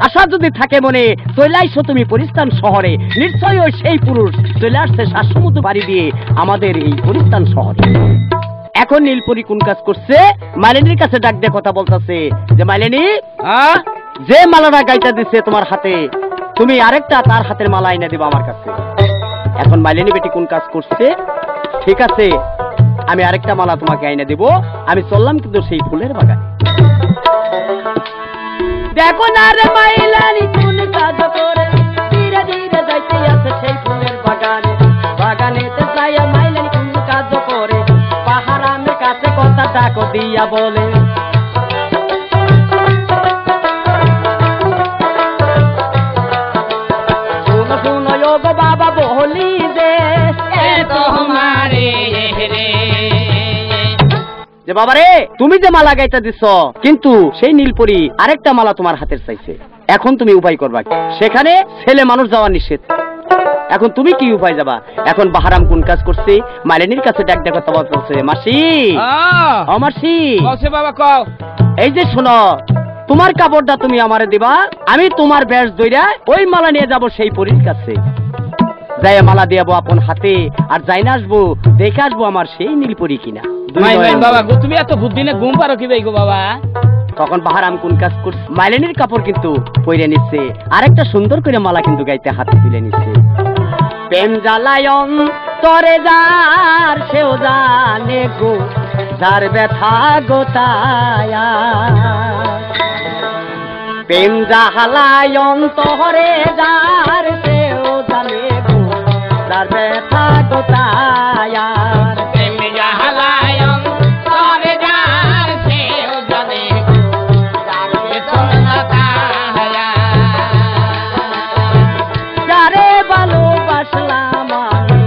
আশা যদি থাকে মনে, চলে আইসো তুমি পরিস্থান শহরে, নিশ্চয় ওই সেই পুরুষ চলে আসছে শ্বাসমূত বাড়ি দিয়ে আমাদের এই পরিস্থান শহরে। এখন নীলপরি কোন কাজ করছে, মালিনীর কাছে ডাক দিয়ে কথা বলতেছে যে, মালিনী, হ্যাঁ, যে মালাটা গাইটা দিচ্ছে তোমার হাতে, তুমি আরেকটা তার হাতের মালা এনে দিবা আমার কাছে। এখন মালিনী বেটি কোন কাজ করছে, ঠিক আছে আমি আরেকটা মালা তোমাকে এনে দিব, আমি চললাম কিন্তু সেই ফুলের বাগানে। দেখো না রে মাইলানি কোন কাজ করে, ধীরে ধীরে যাইতে আছে সেই ফুলের বাগানে। বাগানেতে যাইয়া মাইলানি কোন কাজ করে, পাহারামের কাছে কথা ডাকো দিয়া বলে, শুনো শুনো ও গো বাবা বলি যে, এ তো হমারে রে। যে বাবা রে, তুমি যে মালা গাইটা দিছ, কিন্তু সেই নীলপরি আরেকটা মালা তোমার হাতের চাইছে, এখন তুমি উপায় করবা কি? সেখানে ছেলে মানুষ যাওয়া নিষেধ, এখন তুমি কি উপায় যাবা? এখন বাহারাম কোন কাজ করছে, মালিনীর কাছে ডাক ডাক কথা বলছে, মাসি ও মাসি, কওছে বাবা কও। এই যে শোনো, তোমার কাপড়টা তুমি আমারে দিবা, আমি তোমার ব্যাস দইরা ওই মালা নিয়ে যাব সেই পরীর কাছে, যাই মালা দিয়াবো আপন হাতে, আর যাই না আসবো দেখে আসবো আমার সেই নীলপরি কিনা। মাই মাই বাবা গো, তুমি এত বুদ্ধি না ঘুম পারো কি গো বাবা? তখন বাহারাম কোন কাজ করছে, মালিনীর কাপড় কিন্তু পরে নিচ্ছে, আরেকটা সুন্দর করে মালা কিন্তু গাইতে হাতে তুলে নিচ্ছে। প্রেম জ্বালায়ন তরে যার সেও জানে গো, যার ব্যথা গোতায়া। প্রেম জ্বালায়ন তরে যার সেও জানে গো, যার ব্যথা গোতায়া। যারে ভালোবাসলাম আমি,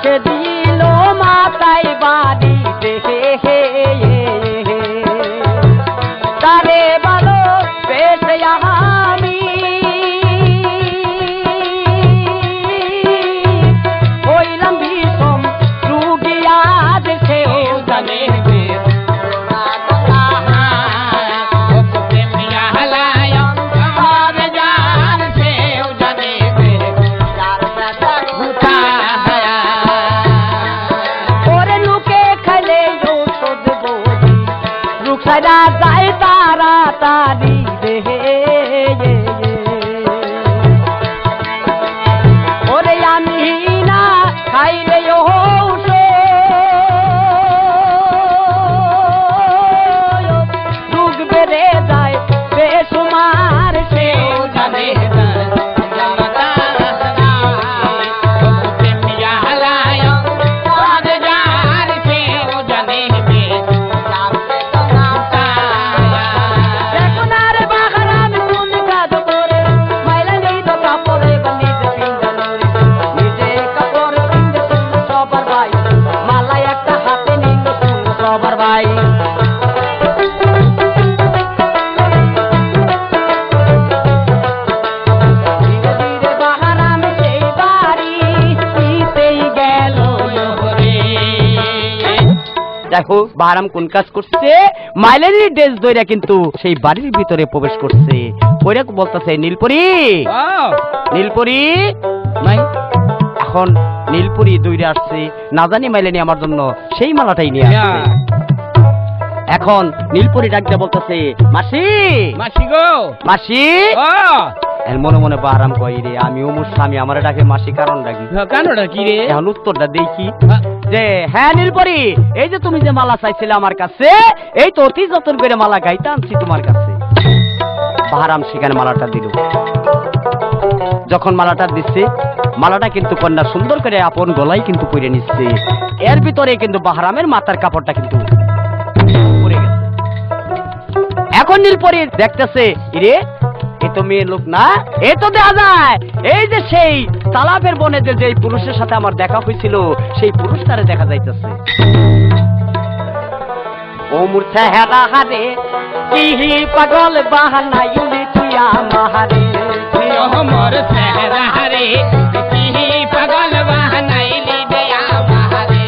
সে দিল মাথায় বাড়ি দেহে, তারে ভালোবেসে আমি হইলাম বিষম রুগী, আজ সেও জানে যায় তাড়াতাড়ি দেহে। ওরে আমি না খাইলে রোগ বেড়ে যায় বেসুমার, সেও জানে দেখো বাহারাম কোন কাজ করছে, মাইলানির ড্রেস দইরা কিন্তু সেই বাড়ির ভিতরে প্রবেশ করছে। ওইরা বলতেছে, নীলপরি, নীলপরি, এখন নীলপুরি দৌড়ে আসছে, না জানি মাইলেনি আমার জন্য সেই মালাটাই নিয়ে আসছে। এখন নীলপুরি ডাক দিয়ে বলতেছে, মাসি মাসি গো, মাসি। ও এর মনে মনে বাহারাম কই রে, আমি ওমর স্বামী আমারে ডাকে মাসি কারণ ডাকি। কেনটা কি রে? এখন উত্তরটা দেখি যে, হ্যাঁ নীলপরি, এই যে তুমি যে মালা চাইছিলে আমার কাছে, এই তো অতি যতন করে মালা গাইতে আনছি তোমার কাছে। বাহারাম সেখানে মালাটা দিল। যখন মালাটা দিচ্ছে, মালাটা কিন্তু কন্যা সুন্দর করে আপন গলায় কিন্তু পরে নিচ্ছে। এর ভিতরে কিন্তু বাহারামের মাথার কাপড়টা কিন্তু পরে গেছে। এখন নীলপরি দেখতেছে, ইরে এ তো মেয়ে লোক না, এ তো দেখা যায় এই যে সেই তালাবের বনে যে পুরুষের সাথে আমার দেখা হয়েছিল, সেই পুরুষটারে দেখা যাইতেছে। ও মূর্ছা হেরা হারে কি পাগল বাহানাইলি তুই আমারে, মোর চেহারা রে কি পাগল বাহানাইলি দয়া মারে।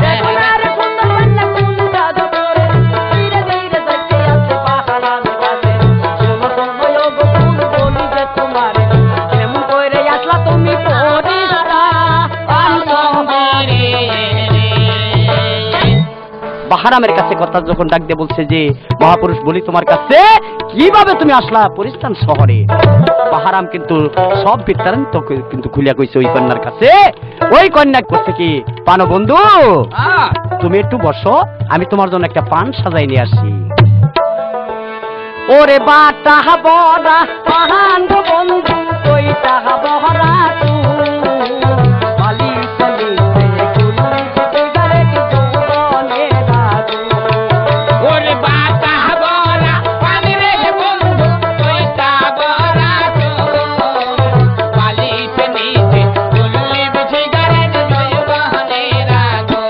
দেখনার সুন্দর কন্যা কোন জাদু করে ধীরে ধীরে যাইতে আছে বাহারামের কাছে। শোনো শোনো ও গো ফুল বলি যে তোমারে, কেমন কইরে আসলা তুমি পরিস্তা বাহারামের কাছে কথা যখন ডাক দিয়ে বলছে যে, মহাপুরুষ বলি তোমার কাছে কিভাবে তুমি আসলা পরিস্তান শহরে। বাহারাম কিন্তু সব বৃত্তান্ত কিন্তু খুলিয়া কইছে ওই কন্যার কাছে। ওই কন্যা করছে কি, পানো বন্ধু তুমি একটু বসো, আমি তোমার জন্য একটা পান সাজাই নিয়ে আসি। ওরে বাটা বড়া পান বন্ধু কই তাহা বহরা তু বালি চলি কুলি সিগারেট জোনে রাজু। ওরে বাতা বলা পানি রে বন্ধু কইতা বলা তো পালিতে নিতে গুল্লি বিছি গারেট জয় বহনে রাগো।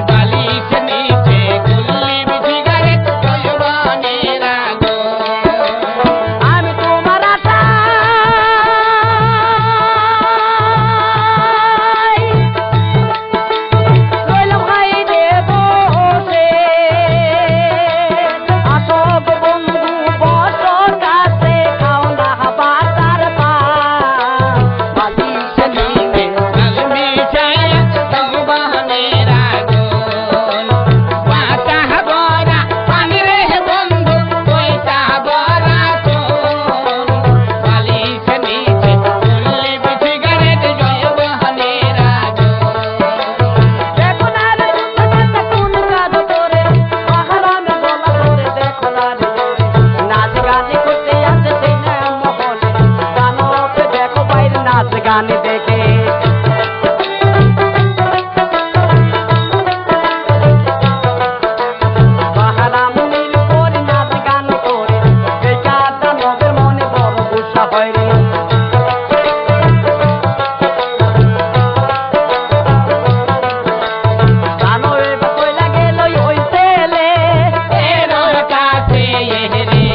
পালিতে নিতে গুল্লি বিছি গারেট জয় বহনে রাগো। আমি তোমার আশায় রইলাম হাই রে বসে, আসো গো বন্ধু বসো কাছে, খাও না বাটার পান বালিশে নিয়ে। আলমি চায়া জয় বহনে রাগো। বাতা বলা পানি রে বন্ধু কইতা বলা তো পালিতে নিতে গুল্লি বিছি গারেট জয় বহনে রাগো। দেখো না রে সুন্দর কোন কাজ করে, বাহারামের গলা ধরে দেখো না রে নাচ গানে করতে আছে সেই না মহলে, গানতে দেখো বাইরে নাচ গানে দেখে। বাহারাম নীল করে নাচ গান করে, এই কাজটা নবের মনে বড় গুসা হয় রে। জানো এবার কইলা গেল ওই ছেলে, এর কাছে রে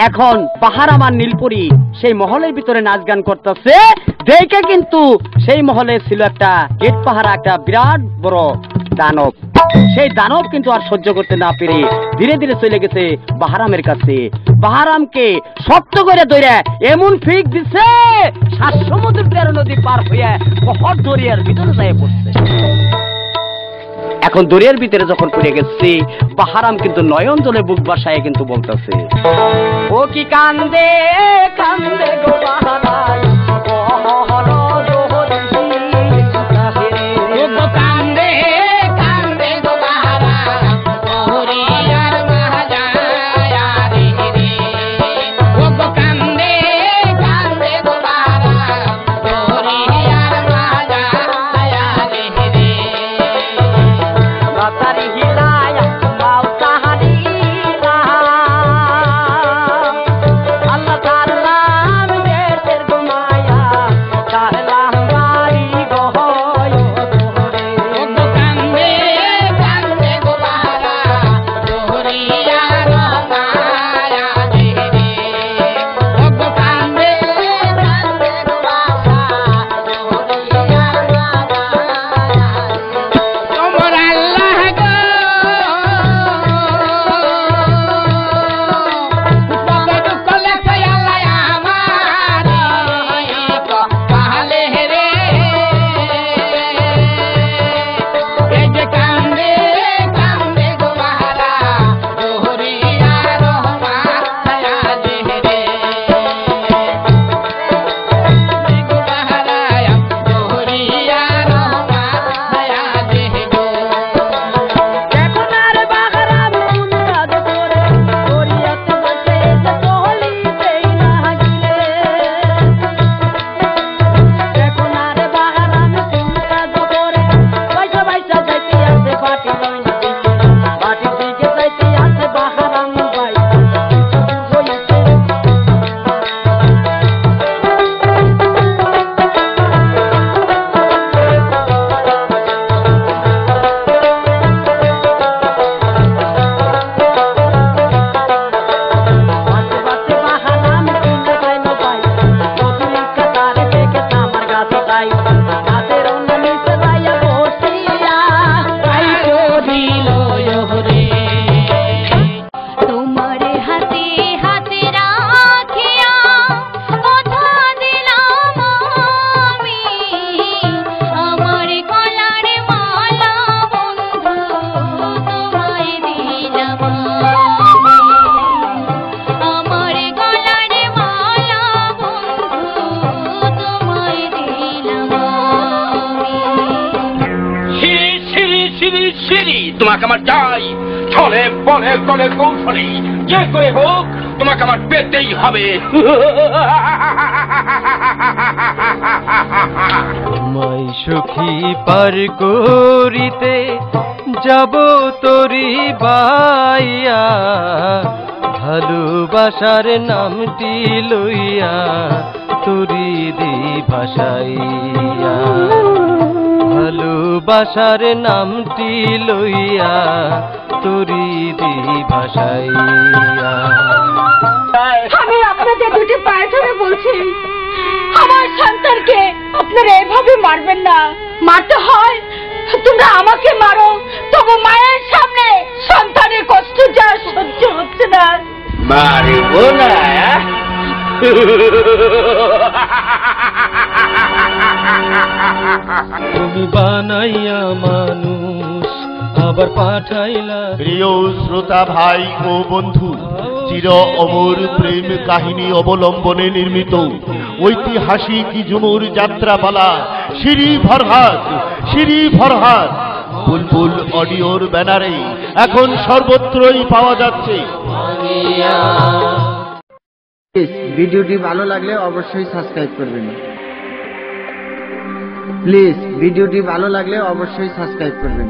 এখন বাহারাম আর নীলপরি সেই মহলের ভিতরে নাচ গান করতেছে। দেখে কিন্তু সেই মহলে ছিল একটা গেট পাহারা, একটা বিরাট বড় দানব। সেই দানব কিন্তু আর সহ্য করতে না পেরে ধীরে ধীরে চলে গেছে বাহারামের কাছে। বাহারামকে শক্ত করে ধরে এমন ফিক দিছে, 7 সমুদ্র 13 নদী পার হয়ে বহর দরিয়ার ভিতরে যায় পড়ছে। এখন দরিয়ার ভিতরে যখন পড়ে গেছে, বাহারাম কিন্তু নয়ন জলে বুক বাসায় কিন্তু বলতেছে, ও কি কান্দে কান্দে গো বাহারাম, বহর দোহরি কাহিরে। ওগো কান্দে কান্দে গো বাহারা ওরে আর মহাজায়া রে রে। ওগো কান্দে কান্দে গো বাহারা ওরে আর মহাজায়া রে রে। লতারি হিলায়া পাও তাহারি রাম, আল্লাহ তার নাম দেশের তোমাকে আমার চাই। ছলে বলে তলে কৌশলে যে করে হোক তোমাকে আমার পেতেই হবে। মাই সখী পার করিতে যাব তোরি বাইয়া, ভালোবাসার নামটি লইয়া তোরি দি ভাসাইয়া, ভালোবাসার নামটি লইয়া তোরি দি ভাসাইয়া। আমি আপনাদের দুটি পায়ে ধরে বলছি, আমার সন্তানকে আপনারা এভাবে মারবেন না। মারতে হয় তোমরা আমাকে মারো, তবু মায়ের সামনে সন্তানের কষ্ট যা সহ্য হচ্ছে না। মারিব না। তুমি বানাইয়া মানুষ আবার পাঠাইলা। প্রিয় শ্রোতা ভাই ও বন্ধু, চির অমর প্রেম কাহিনী অবলম্বনে নির্মিত ঐতিহাসিক ঝুমুর যাত্রাপালা শ্রী ফরহাদ বুলবুল অডিওর ব্যানারে এখন সর্বত্রই পাওয়া যাচ্ছে। ভিডিওটি ভালো লাগলে অবশ্যই সাবস্ক্রাইব করবেন। প্লিজ ভিডিওটি ভালো লাগলে অবশ্যই সাবস্ক্রাইব করবেন।